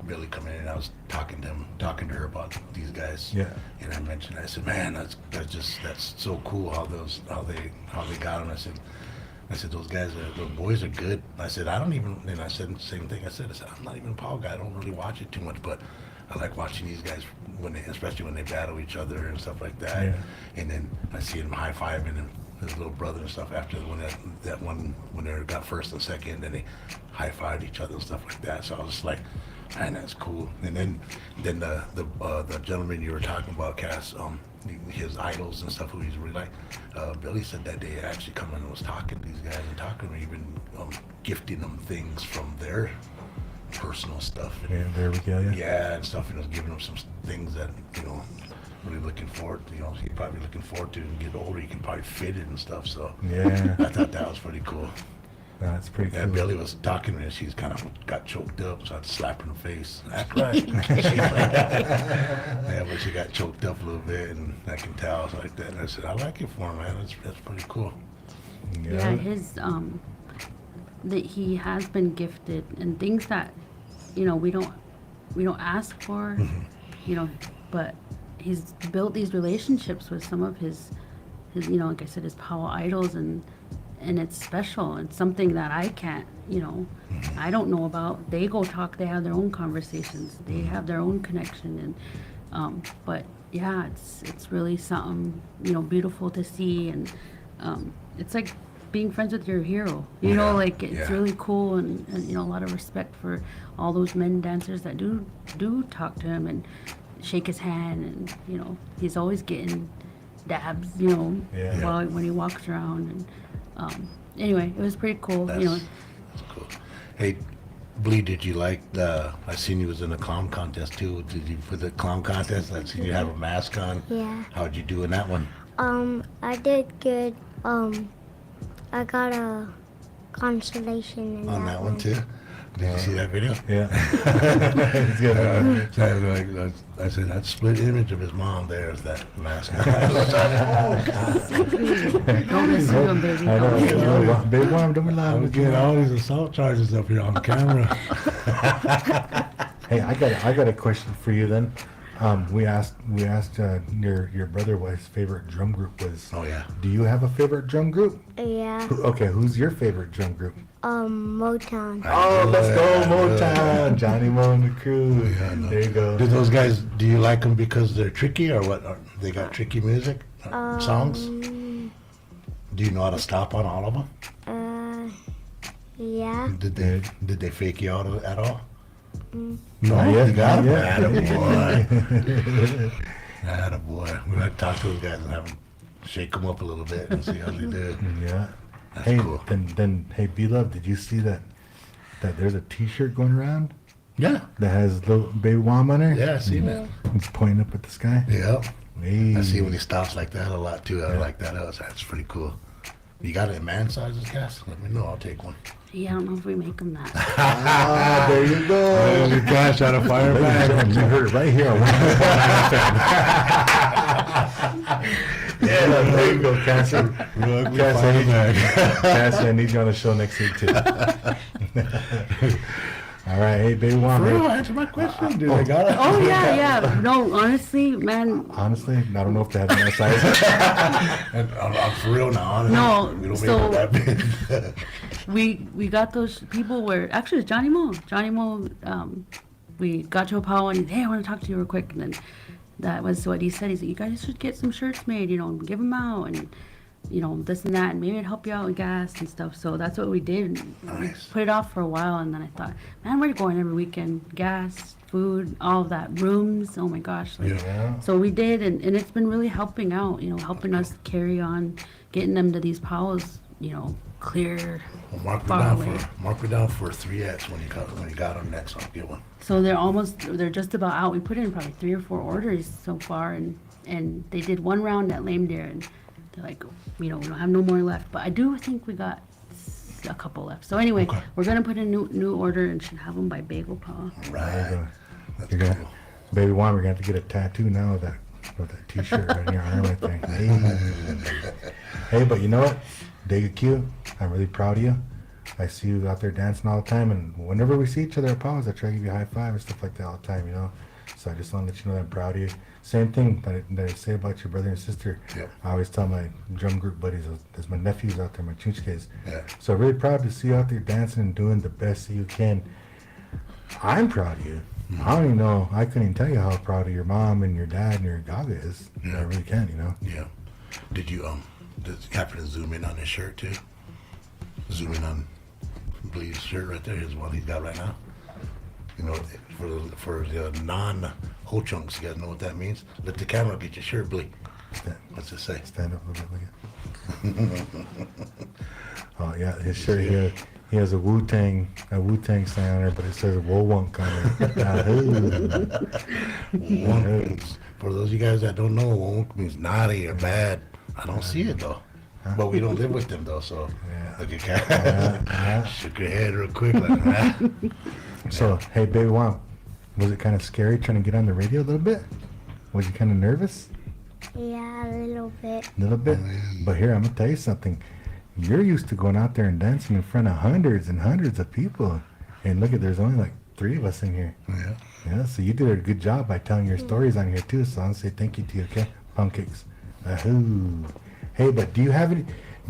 S2: Billy come in, and I was talking to her about these guys.
S1: Yeah.
S2: And I said, man, that's so cool how they got them. I said, those guys, the boys are good. I said, and I said the same thing. I said, I'm not even a Powell guy. I don't really watch it too much, but I like watching these guys especially when they battle each other and stuff like that.
S1: Yeah.
S2: And then I see him high-fiving his little brother and stuff after when they got first and second, and they high-fived each other and stuff like that. So I was just like, man, that's cool. And then the gentleman you were talking about, Cass, his idols and stuff who he's really like, Billy said that day actually come in and was talking to these guys and talking to them, even gifting them things from their personal stuff. And,
S1: Yeah, there we go,
S2: yeah, and stuff, giving them some things that, really looking forward to, he's probably looking forward to, and get older, he can probably fit it and stuff, so
S1: Yeah.
S2: I thought that was pretty cool.
S1: That's pretty cool.
S2: And Billy was talking to me, and she's kind of got choked up, so I had to slap her in the face. Act right. Yeah, but she got choked up a little bit, and I can tell, so like that. And I said, I like it for him, man. That's pretty cool.
S3: Yeah, his that he has been gifted and things that we don't ask for, but he's built these relationships with some of his like I said, his Powell idols, and and it's special. It's something that I can't, I don't know about. They go talk. They have their own conversations. They have their own connection, and but yeah, it's really something beautiful to see, and it's like being friends with your hero. Like it's really cool, and a lot of respect for all those men dancers that do talk to him and shake his hand, and he's always getting dabs, when he walks around, and anyway, it was pretty cool.
S2: That's cool. Hey, Blee, did you like I seen you was in a clown contest too. Did you, for the clown contest, I seen you have a mask on.
S6: Yeah.
S2: How'd you do in that one?
S6: I did good. I got a consolation in
S2: On that one too? Did you see that video?
S1: Yeah. It's good.
S2: I said, that split image of his mom there is that mask.
S3: Don't listen to him, baby.
S1: I
S3: Don't listen to him.
S1: know. Big Worm, don't be
S2: I'm
S1: loud.
S2: getting all these assault charges up here on camera.
S1: Hey, I got a question for you then. We asked your brother what his favorite drum group was.
S2: Oh, yeah.
S1: Do you have a favorite drum group?
S6: Yeah.
S1: Okay, who's your favorite drum group?
S6: Motown.
S1: Oh, let's go Motown! Johnny Mo and the crew.
S2: Yeah, I know.
S1: There you go.
S2: Do those guys, do you like them because they're tricky or what? Or they got tricky music? Songs? Do you know how to stop on all of them?
S6: Yeah.
S2: Did they fake you out at all?
S1: Not
S2: No,
S1: yet,
S2: you got
S1: not
S2: him.
S1: yet.
S2: Attaboy. Attaboy. We might talk to those guys and have them shake them up a little bit and see how they do.
S1: Yeah.
S2: That's
S1: Hey,
S2: cool.
S1: then hey, B-Luv, did you see that there's a T-shirt going around
S2: Yeah.
S1: that has little baby Wham on it?
S2: Yeah, I seen that.
S1: It's pointing up at the sky.
S2: Yep.
S1: Hey.
S2: I see when he stops like that a lot too. I like that. That's pretty cool. You got it in man sizes, Cass? Let me know. I'll take one.
S3: Yeah, I don't know if we make them that.
S1: Ah, there you go.
S2: Cash out of fire
S1: You heard it right here. on Yeah, there you go, Cassie. Cassie, I need you on the show next week too. All right, hey, baby Wham.
S2: For real,
S1: Hey,
S2: answer my question, dude. I got it.
S3: Oh yeah. No, honestly, man.
S1: honestly, I don't know if they have that size.
S2: I'm for real now. Honestly.
S3: No,
S2: We don't
S3: so-
S2: make it that big.
S3: We got those people where actually it's Johnny Mo. Johnny Mo, we got to a powwow and hey, I want to talk to you real quick, and then that was what he said. He said, you guys should get some shirts made, and give them out, and this and that, and maybe it'd help you out with gas and stuff. So that's what we did. We
S2: Nice.
S3: put it off for a while, and then I thought, man, we're going every weekend. Gas, food, all of that, rooms. Oh my gosh. Like,
S1: Yeah.
S3: So we did, and it's been really helping out. Helping us carry on, getting them to these powwows. Clear.
S2: Well, mark me down for 3X when you got them next. I'll get one.
S3: So they're just about out. We put in probably 3 or 4 orders so far, and they did one round at Lame Deer, and they're like, we don't have no more left. But I do think we got a couple left. So anyway,
S2: Okay.
S3: we're gonna put in new order and should have them by Bagel Paw.
S2: Right. That's
S1: You're gonna,
S2: cool.
S1: baby Wham, we're gonna have to get a tattoo now of that T-shirt right in your arm right there. Hey, but you know what? Dega Q, I'm really proud of you. I see you out there dancing all the time, and whenever we see each other at powwows, I try to give you a high five and stuff like that all the time, So I just want to let you know that I'm proud of you. Same thing that I say about your brother and sister.
S2: Yep.
S1: I always tell my drum group buddies, there's my nephews out there, my chunchkes.
S2: Yeah.
S1: So really proud to see you out there dancing and doing the best that you can. I'm proud of you. I don't even know, I couldn't even tell you how proud of your mom and your dad and your gaga is.
S2: Yeah.
S1: I really can,
S2: Yeah. Did you did you happen to zoom in on his shirt too? Zoom in on Blee's shirt right there. Here's one he's got right now. For the non-whole chunks, you guys know what that means? Let the camera get your shirt, Blee. What's it say?
S1: Stand up a little bit, look at Oh yeah, his shirt here. He has a Wu-Tang sign on there, but it says Wonk on it.
S2: Wonk means, for those of you guys that don't know, wonk means naughty or bad. I don't see it though. But we don't live with them though, so
S1: Yeah.
S2: look at Kat. Shook your head real quick like that.
S1: So, hey, baby, wow, was it kind of scary trying to get on the radio a little bit? Was you kind of nervous?
S6: Yeah, a little bit.
S1: A little bit? But here, I'm going to tell you something. You're used to going out there and dancing in front of hundreds and hundreds of people. And look there's only like 3 of us in here.
S2: Yeah.
S1: Yeah, so you did a good job by telling your stories on here too. So I'll say thank you to you, okay? Pound cakes. Ahoo. Hey, but do you have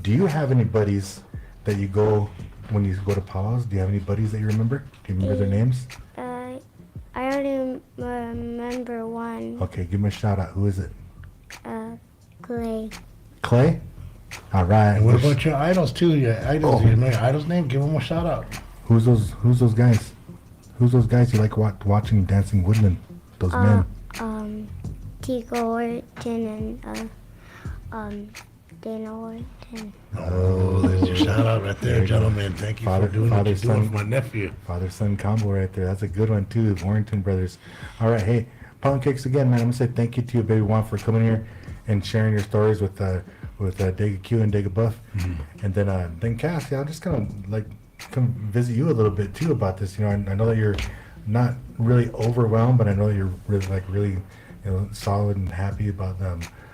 S1: Do you have any buddies that you go when you go to powwows? Do you have any buddies that you remember? Do you remember their names?
S6: I only remember one.
S1: Okay, give me a shout out. Who is it?
S6: Clay.
S1: Clay? All right.
S2: And what about your idols too? Your idols,
S1: Oh.
S2: you know your idols' name? Give them a shout out.
S1: Who's those guys? Who's those guys you like watching Dancing Woodland? Those men.
S6: Tico Orton and Dana Orton.
S2: Oh, there's your shout out right there, gentlemen. Thank you
S1: Father-
S2: for doing what
S1: father,
S2: you're doing
S1: son.
S2: for my nephew.
S1: Father-son combo right there. That's a good one too. The Warrington brothers. All right, hey, Pound Cakes again, man. I'm gonna say thank you to you, baby Juan, for coming here and sharing your stories with Dega Q and Dega Buff, and then Cass. Yeah, I'm just gonna come visit you a little bit too about this. You know, I know that you're not really overwhelmed, but I know that you're really solid and happy about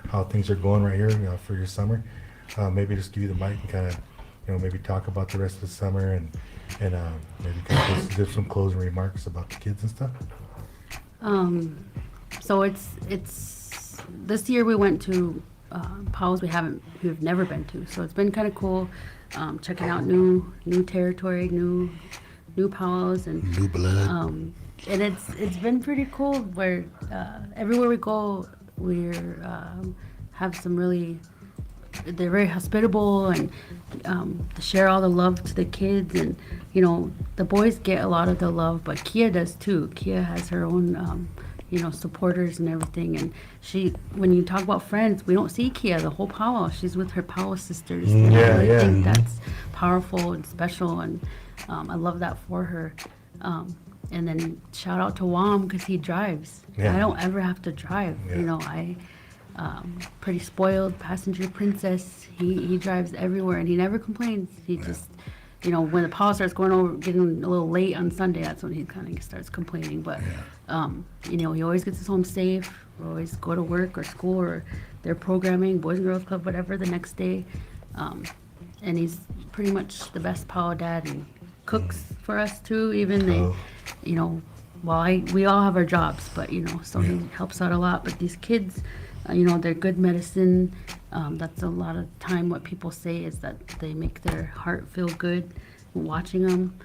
S1: how things are going right here for your summer. Maybe just give you the mic and kind of maybe talk about the rest of the summer and maybe kind of give some closing remarks about the kids and stuff.
S3: So it's this year we went to powwows we've never been to, so it's been kind of cool checking out new territory, new powwows, and
S2: New blood.
S3: and it's been pretty cool where everywhere we go we're have some really, they're very hospitable and to share all the love to the kids, and the boys get a lot of the love, but Kia does too. Kia has her own supporters and everything, and when you talk about friends, we don't see Kia the whole powwow. She's with her powwow sisters. And I really think that's powerful and special, and I love that for her. And then shout out to Wam because he drives.
S1: Yeah.
S3: I don't ever have to drive.
S1: Yeah.
S3: I pretty spoiled passenger princess. He drives everywhere and he never complains. He just, when the power starts getting a little late on Sunday, that's when he kind of starts complaining. But he always gets us home safe. We always go to work or school or their programming, Boys and Girls Club, whatever, the next day. And he's pretty much the best power dad, and cooks for us too. Even we all have our jobs, but so he helps out a lot. But these kids, they're good medicine. That's a lot of time what people say is that they make their heart feel good watching them.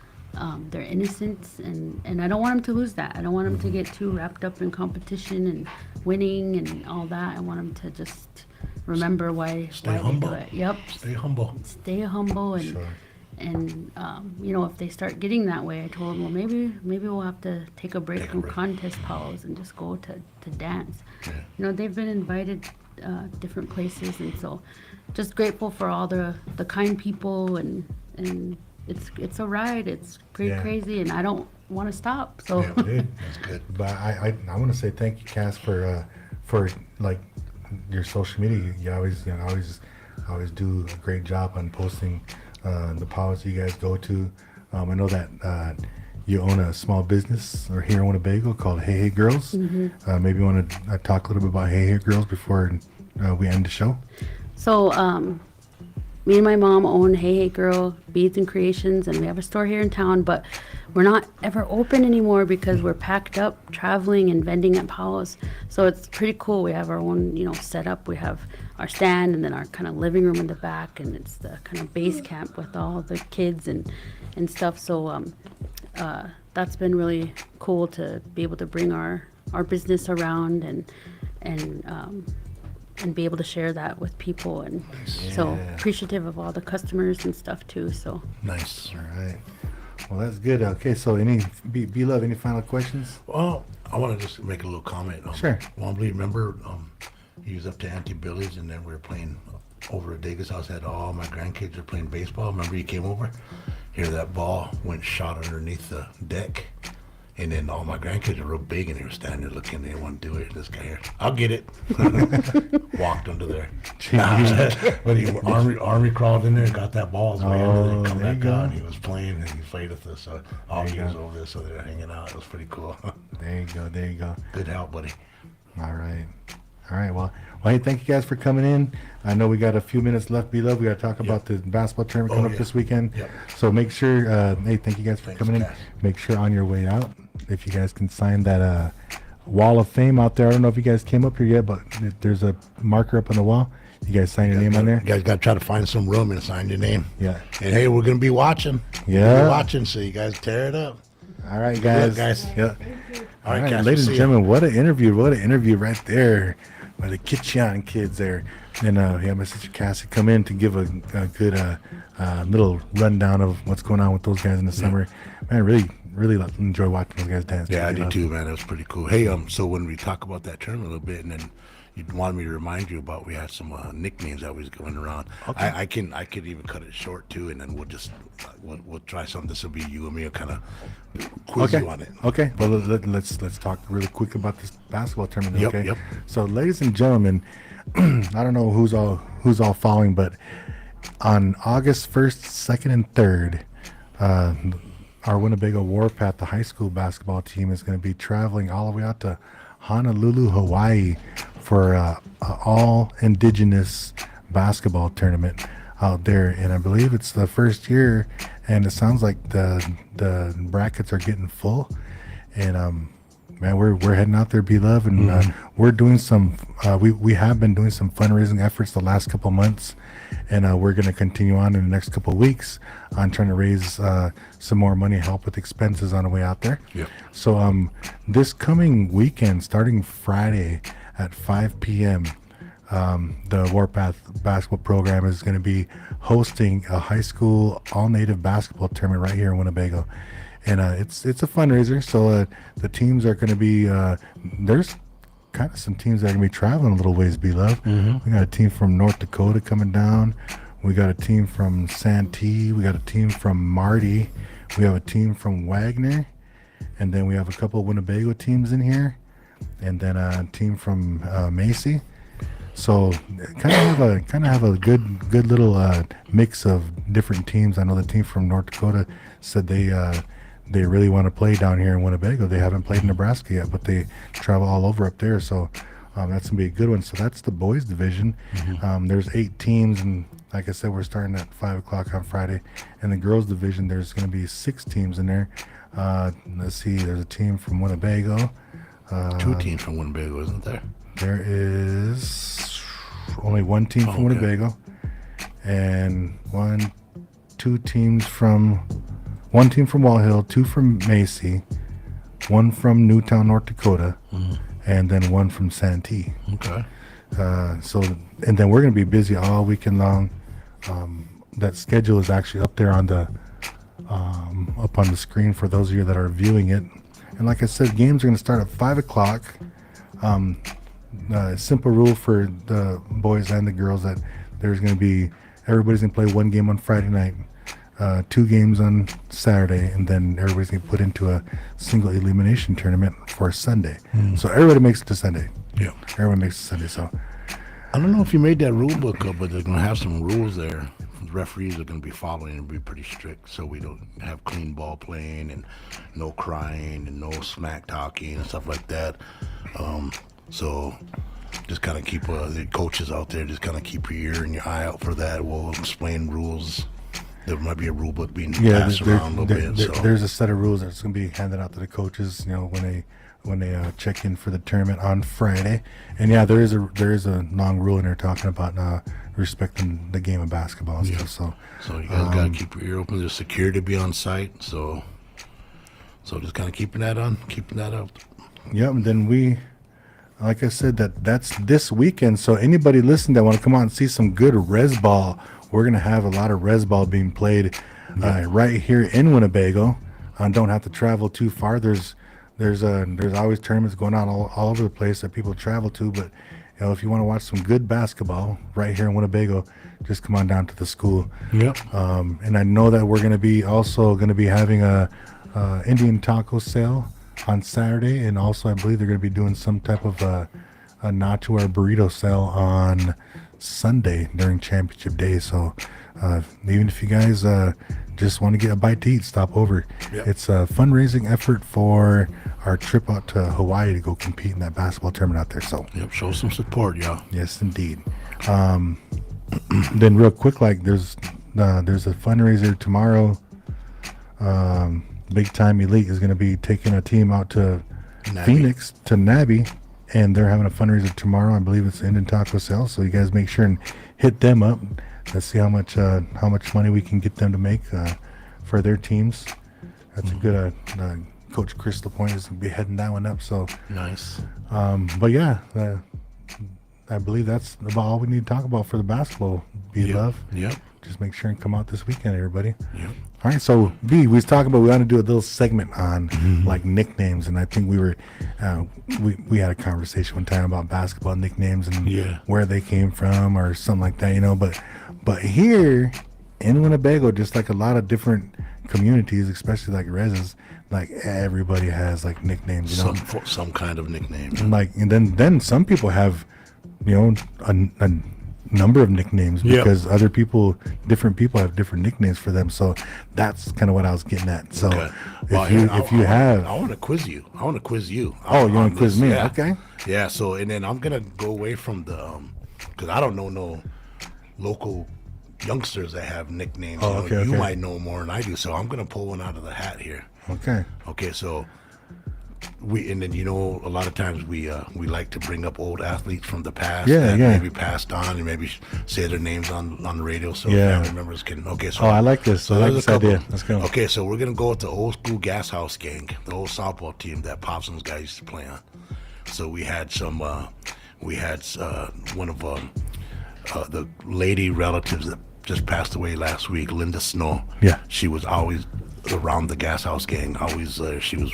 S3: Their innocence, and I don't want them to lose that. I don't want them to get too wrapped up in competition and winning and all that. I want them to just remember why
S2: humble.
S3: they do it. Yep.
S2: Stay humble.
S3: Stay humble, and
S1: Sure.
S3: and if they start getting that way, I told them, well, maybe we'll have to take a break from contest powwows and just go to dance. They've been invited different places, and so just grateful for all the kind people, and it's a ride. It's pretty crazy, and I don't want to stop. So
S1: Yeah, dude.
S2: That's good.
S1: But I want to say thank you, Cass, for like your social media. You always do a great job on posting the powwows you guys go to. I know that you own a small business or here in Winnebago called Hey Hey Girls. Maybe you want to talk a little bit about Hey Hey Girls before we end the show.
S3: So, me and my mom own Hey Hey Girl Beads and Creations, and we have a store here in town, but we're not ever open anymore because we're packed up traveling and vending at powwows. So it's pretty cool. We have our own, setup. We have our stand and then our kind of living room in the back, and it's the kind of base camp with all the kids and stuff. So that's been really cool to be able to bring our business around and be able to share that with people, and so appreciative of all the customers and stuff too. So
S2: Nice.
S1: All right. Well, that's good. Okay, so B-Luv, any final questions?
S2: Well, I want to just make a little comment.
S1: Sure.
S2: Wombly, remember, he was up to Auntie Billy's, and then we were playing over at Dega's house. Had all my grandkids were playing baseball. Remember, he came over. Here, that ball went shot underneath the deck, and then all my grandkids were real big, and they were standing there looking. They didn't want to do it. This guy here, I'll get it. Walked under there. But he army crawled in there, got that ball, was way under there, come
S1: there you
S2: back
S1: go.
S2: out, and he was playing, and he played with us. So all he was over there, so they were hanging out. It was pretty cool.
S1: There you go.
S2: Good help, buddy.
S1: All right. Well, hey, thank you guys for coming in. I know we got a few minutes left, B-Luv. We got to talk about the basketball tournament coming up this weekend.
S2: Yep.
S1: So make sure, hey, thank you guys for
S2: Thanks,
S1: coming in.
S2: Cass.
S1: Make sure on your way out, if you guys can sign that wall of fame out there. I don't know if you guys came up here yet, but there's a marker up on the wall. You guys sign your name on there?
S2: You guys got to try to find some room and sign your name.
S1: Yeah.
S2: And hey, we're gonna be watching.
S1: Yeah.
S2: We're gonna be watching, so you guys tear it up.
S1: All right,
S2: Good luck,
S1: guys.
S2: guys.
S1: Yeah.
S2: All right, Cass,
S1: ladies
S2: we'll
S1: and
S2: see
S1: gentlemen, what an interview! What an interview right there by the Kitchen kids there. And yeah, my sister Cassie come in to give a good little rundown of what's going on with those guys in the summer. Man, really enjoy watching those guys dance.
S2: Yeah, I
S1: You
S2: do
S1: know?
S2: too, man. It was pretty cool. Hey, so when we talk about that tournament a little bit, and then you wanted me to remind you about, we had some nicknames that was going around.
S1: Okay.
S2: I could even cut it short too, and then we'll try something. This will be you and me, kind of quiz
S1: Okay.
S2: you on it.
S1: Okay. Well, let's talk really quick about this basketball tournament.
S2: Yep,
S1: Okay.
S2: yep.
S1: So, ladies and gentlemen, I don't know who's all following, but on August 1st, 2nd, and 3rd, our Winnebago Warpath, the high school basketball team, is going to be traveling all the way out to Honolulu, Hawaii, for a all indigenous basketball tournament out there. And I believe it's the first year, and it sounds like the brackets are getting full. And man, we're heading out there, B-Luv, and we're doing some. We have been doing some fundraising efforts the last couple months, and we're going to continue on in the next couple of weeks on trying to raise some more money, help with expenses on the way out there.
S2: Yep.
S1: So this coming weekend, starting Friday at 5 p.m., the Warpath basketball program is going to be hosting a high school all-native basketball tournament right here in Winnebago. And it's a fundraiser, so the teams are going to be there's kind of some teams that are going to be traveling a little ways. B-Luv. We got a team from North Dakota coming down. We got a team from Santee. We got a team from Marty. We have a team from Wagner, and then we have a couple of Winnebago teams in here, and then a team from Macy. So kind of have a good little mix of different teams. I know the team from North Dakota said they really want to play down here in Winnebago. They haven't played in Nebraska yet, but they travel all over up there. So that's gonna be a good one. So that's the boys division. There's 8 teams, and like I said, we're starting at 5 o'clock on Friday. And the girls division, there's gonna be 6 teams in there. Let's see, there's a team from Winnebago.
S2: 2 teams from Winnebago, isn't there?
S1: There is only 1 team from
S2: okay.
S1: Winnebago, and 1 team from Wall Hill, 2 from Macy, 1 from Newtown, North Dakota, and then 1 from Santee.
S2: Okay.
S1: And then we're going to be busy all weekend long. That schedule is actually up there on the up on the screen for those of you that are viewing it. And like I said, games are going to start at 5 o'clock. Simple rule for the boys and the girls that there's going to be, everybody's going to play 1 game on Friday night, 2 games on Saturday, and then everybody's going to put into a single elimination tournament for Sunday. So everybody makes it to Sunday.
S2: Yeah.
S1: Everyone makes it to Sunday. So
S2: I don't know if you made that rule book up, but they're going to have some rules there. The referees are going to be following and be pretty strict, so we don't have clean ball playing and no crying and no smack talking and stuff like that. So just kind of keep the coaches out there, just kind of keep your ear and your eye out for that. We'll explain rules. There might be a rule book being passed around a little bit.
S1: There's a set of rules that's going to be handed out to the coaches, when they check in for the tournament on Friday. And yeah, there is a long rule in there talking about respecting the game of basketball and stuff.
S2: So you guys got to keep your ear open. There's security to be on site, so just kind of keeping that up.
S1: Yeah, and then like I said, that's this weekend. So anybody listening that want to come out and see some good res ball, we're gonna have a lot of res ball being played right here in Winnebago. Don't have to travel too far. There's always tournaments going on all over the place that people travel to. But if you want to watch some good basketball right here in Winnebago, just come on down to the school.
S2: Yep.
S1: And I know that we're gonna be having a Indian taco sale on Saturday, and also I believe they're going to be doing some type of a nacho or burrito sale on Sunday during championship day. So even if you guys just want to get a bite to eat, stop over.
S2: Yep.
S1: It's a fundraising effort for our trip out to Hawaii to go compete in that basketball tournament out there. So
S2: Show some support, y'all.
S1: yes, indeed. Then real quick, like there's a fundraiser tomorrow. Big Time Elite is going to be taking a team out to
S2: Nabby.
S1: Phoenix, to Nabby, and they're having a fundraiser tomorrow. I believe it's Indian Taco Sale, so you guys make sure and hit them up. Let's see how much money we can get them to make for their teams. That's a good. Coach Chris LaPointe is going to be heading that one up. So
S2: Nice.
S1: but yeah, I believe that's about all we need to talk about for the basketball. B-Luv.
S2: Yep.
S1: Just make sure and come out this weekend, everybody.
S2: Yep.
S1: All right, so B, we was talking about we want to do a little segment on like nicknames, and I think we were we had a conversation one time about basketball nicknames and
S2: Yeah.
S1: where they came from or something like that, you know. But here in Winnebago, just like a lot of different communities, especially like Rez's, like everybody has like nicknames, you know.
S2: Some kind of nickname.
S1: Like, and then some people have, you know, a number of nicknames
S2: Yep.
S1: because different people have different nicknames for them. So that's kind of what I was getting at. So
S2: Okay.
S1: if you have,
S2: I want to quiz you. I want to quiz you.
S1: oh, you want
S2: on
S1: to quiz
S2: this.
S1: me?
S2: Yeah.
S1: Okay.
S2: Yeah. So and then I'm gonna go away from the because I don't know no local youngsters that have nicknames.
S1: Oh,
S2: You know,
S1: okay,
S2: you
S1: okay.
S2: might know more than I do. So I'm gonna pull one out of the hat here.
S1: Okay.
S2: Okay. So and then a lot of times we like to bring up old athletes from the past
S1: Yeah,
S2: that
S1: yeah.
S2: maybe passed on and maybe say their names on the radio so
S1: Yeah.
S2: family members can. Okay. So
S1: Oh, I like this. I like
S2: there's a
S1: this
S2: couple.
S1: idea. Let's go.
S2: Okay, so we're gonna go with the old school Gas House gang, the old softball team that Pops and those guys used to play on. So we had some, one of the lady relatives that just passed away last week, Linda Snow.
S1: Yeah.
S2: She was always around the Gas House gang. Always, she was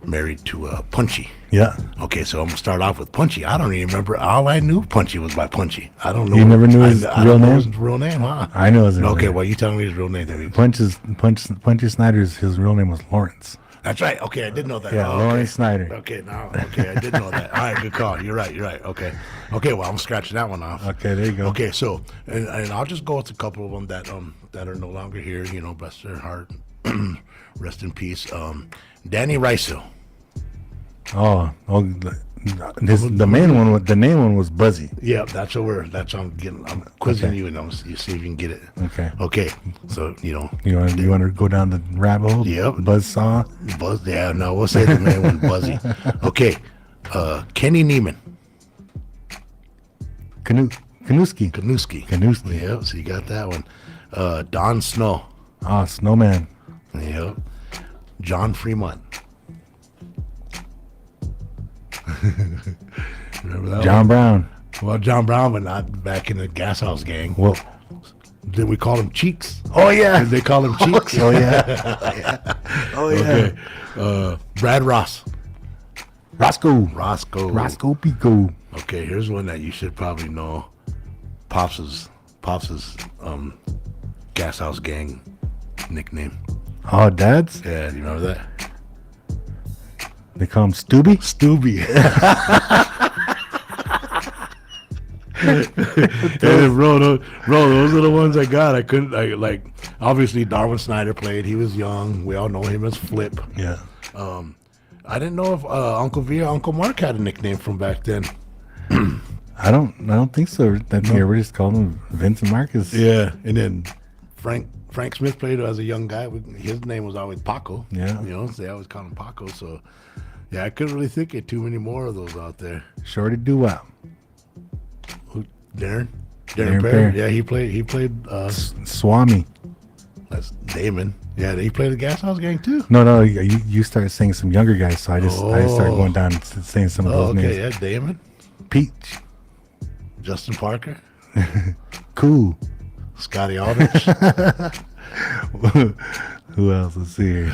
S2: married to Punchy.
S1: Yeah.
S2: Okay, so I'm gonna start off with Punchy. I don't even remember. All I knew Punchy was by Punchy. I don't know.
S1: You never knew his
S2: I
S1: real
S2: don't know
S1: name?
S2: his real name, huh?
S1: I know his real
S2: Okay,
S1: name.
S2: well, you telling me his real name, David?
S1: Punchy Snyder's his real name was Lawrence.
S2: That's right. Okay, I did know that.
S1: Yeah,
S2: Oh,
S1: Lawrence
S2: okay.
S1: Snyder.
S2: Okay, I did know that. All right, good call. You're right. Okay. Well, I'm scratching that one off.
S1: Okay, there you go.
S2: Okay, so and I'll just go with a couple of them that are no longer here. You know, bless their heart, rest in peace. Danny Riso.
S1: Oh, the main one was Buzzy.
S2: Yeah, that's what I'm getting. I'm quizzing
S1: Okay.
S2: you, and you see if you can get it.
S1: Okay.
S2: Okay, so
S1: You want to go down the rabbit hole?
S2: Yep.
S1: Buzzsaw.
S2: Buzz. Yeah, no, we'll say the main one, Buzzy. Okay, Kenny Neiman.
S1: Kanuski.
S2: Kanuski. Yep, so you got that one. Don Snow.
S1: Ah, Snowman.
S2: Yep. John Fremont. Remember that
S1: John Brown.
S2: one? Well, John Brown, but not back in the Gas House gang.
S1: Well,
S2: Did we call him Cheeks?
S1: oh yeah.
S2: Did they call him Cheeks?
S1: Oh yeah. Oh yeah.
S2: Okay. Brad Ross.
S1: Roscoe Pico.
S2: Okay, here's one that you should probably know. Pops's Gas House gang nickname.
S1: Oh, Dad's.
S2: Yeah, do you remember that?
S1: They call him Stubby.
S2: Stooby. Hey, bro, those are the ones I got. I couldn't, like, obviously Darwin Snyder played. He was young. We all know him as Flip.
S1: Yeah.
S2: I didn't know if Uncle V or Uncle Mark had a nickname from back then.
S1: I don't think so. That's here. We just called him Vincent Marcus.
S2: Yeah, and then Frank Smith played as a young guy. His name was always Paco.
S1: Yeah.
S2: So they always called him Paco. So, yeah, I couldn't really think of too many more of those out there.
S1: Shorty do well.
S2: Darren
S1: Darren
S2: Perry.
S1: Perry.
S2: Yeah, he played.
S1: Swami.
S2: That's Damon. Yeah, he played the Gas House gang too.
S1: No. You started saying some younger guys, so I started going down and saying some of those
S2: Okay,
S1: names.
S2: yeah, Damon,
S1: Peach.
S2: Justin Parker,
S1: Cool.
S2: Scotty Aldrich.
S1: Who else? Let's see here.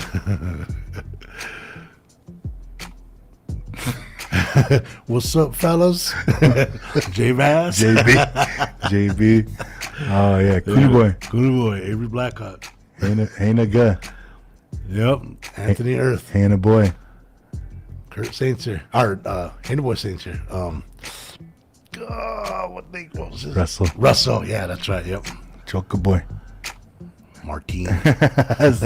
S2: What's up, fellas? J Bass,
S1: JB. Oh yeah, Cool Boy.
S2: Cool Boy, Avery Blackhawk.
S1: Hannah Guh.
S2: Yep, Anthony Earth,
S1: Hannah Boy.
S2: Kurt Saintser, or Hannah Boy Saintser. What was his?
S1: Russell.
S2: Russell, yeah, that's right. Yep.
S1: Choker Boy.
S2: Martin.
S1: That's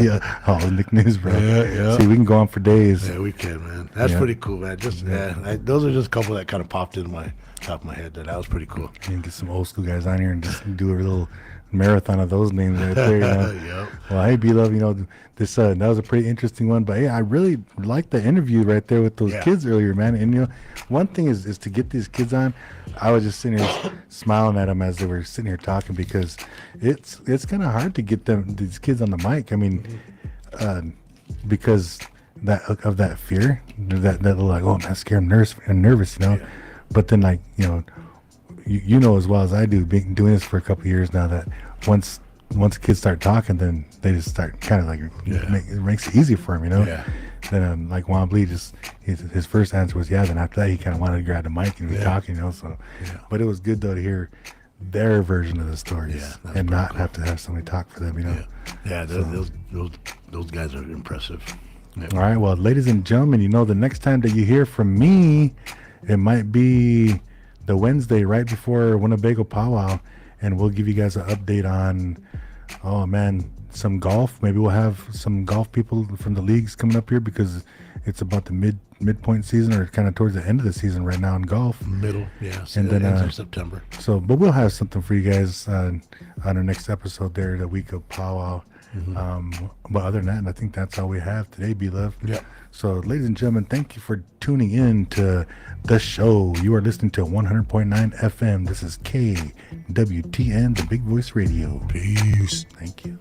S1: all the nicknames, bro.
S2: Yeah.
S1: See, we can go on for days.
S2: Yeah, we can, man. That's
S1: Yeah.
S2: pretty cool, man. Just those are just a couple that kind of popped into my top of my head. That was pretty cool.
S1: And get some old school guys on here and just do a little marathon of those names right there. You know?
S2: Yep.
S1: Well, hey, B-Luv, you know, this that was a pretty interesting one. But hey, I really liked the interview right there with those
S2: Yeah.
S1: kids earlier, man. And you know, one thing is to get these kids on. I was just sitting here smiling at them as they were sitting here talking, because it's kind of hard to get these kids on the mic. I mean, because of that fear, that they're like, oh, man, I'm scared, I'm nervous, you know.
S2: Yeah.
S1: But then, like, you know, you know as well as I do, being doing this for a couple of years now, that once kids start talking, then they just start kind of like it makes it easy for them, you know.
S2: Yeah.
S1: Then like Wobbly, just his first answer was yeah. Then after that, he kind of wanted to grab the mic and be talking, you know. So, but it was good though to hear their version of the stories
S2: that's
S1: and
S2: pretty
S1: not
S2: cool.
S1: have to have somebody talk for them, you know.
S2: Yeah, those guys are impressive. Yeah.
S1: All right, well, ladies and gentlemen, you know, the next time that you hear from me, it might be the Wednesday right before Winnebago Powwow, and we'll give you guys an update on, oh man, some golf. Maybe we'll have some golf people from the leagues coming up here, because it's about the midpoint season, or kind of towards the end of the season right now in golf.
S2: Middle, yeah. So
S1: And
S2: and
S1: then,
S2: then ends in September.
S1: So, but we'll have something for you guys on our next episode there, the week of Powwow. But other than that, I think that's all we have today, B-Luv.
S2: Yeah.
S1: So, ladies and gentlemen, thank you for tuning in to the show. You are listening to 100.9 FM. This is KWTN, the Big Voice Radio.
S2: Peace.
S1: Thank you.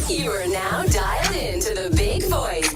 S7: You are now dialed into the Big Voice,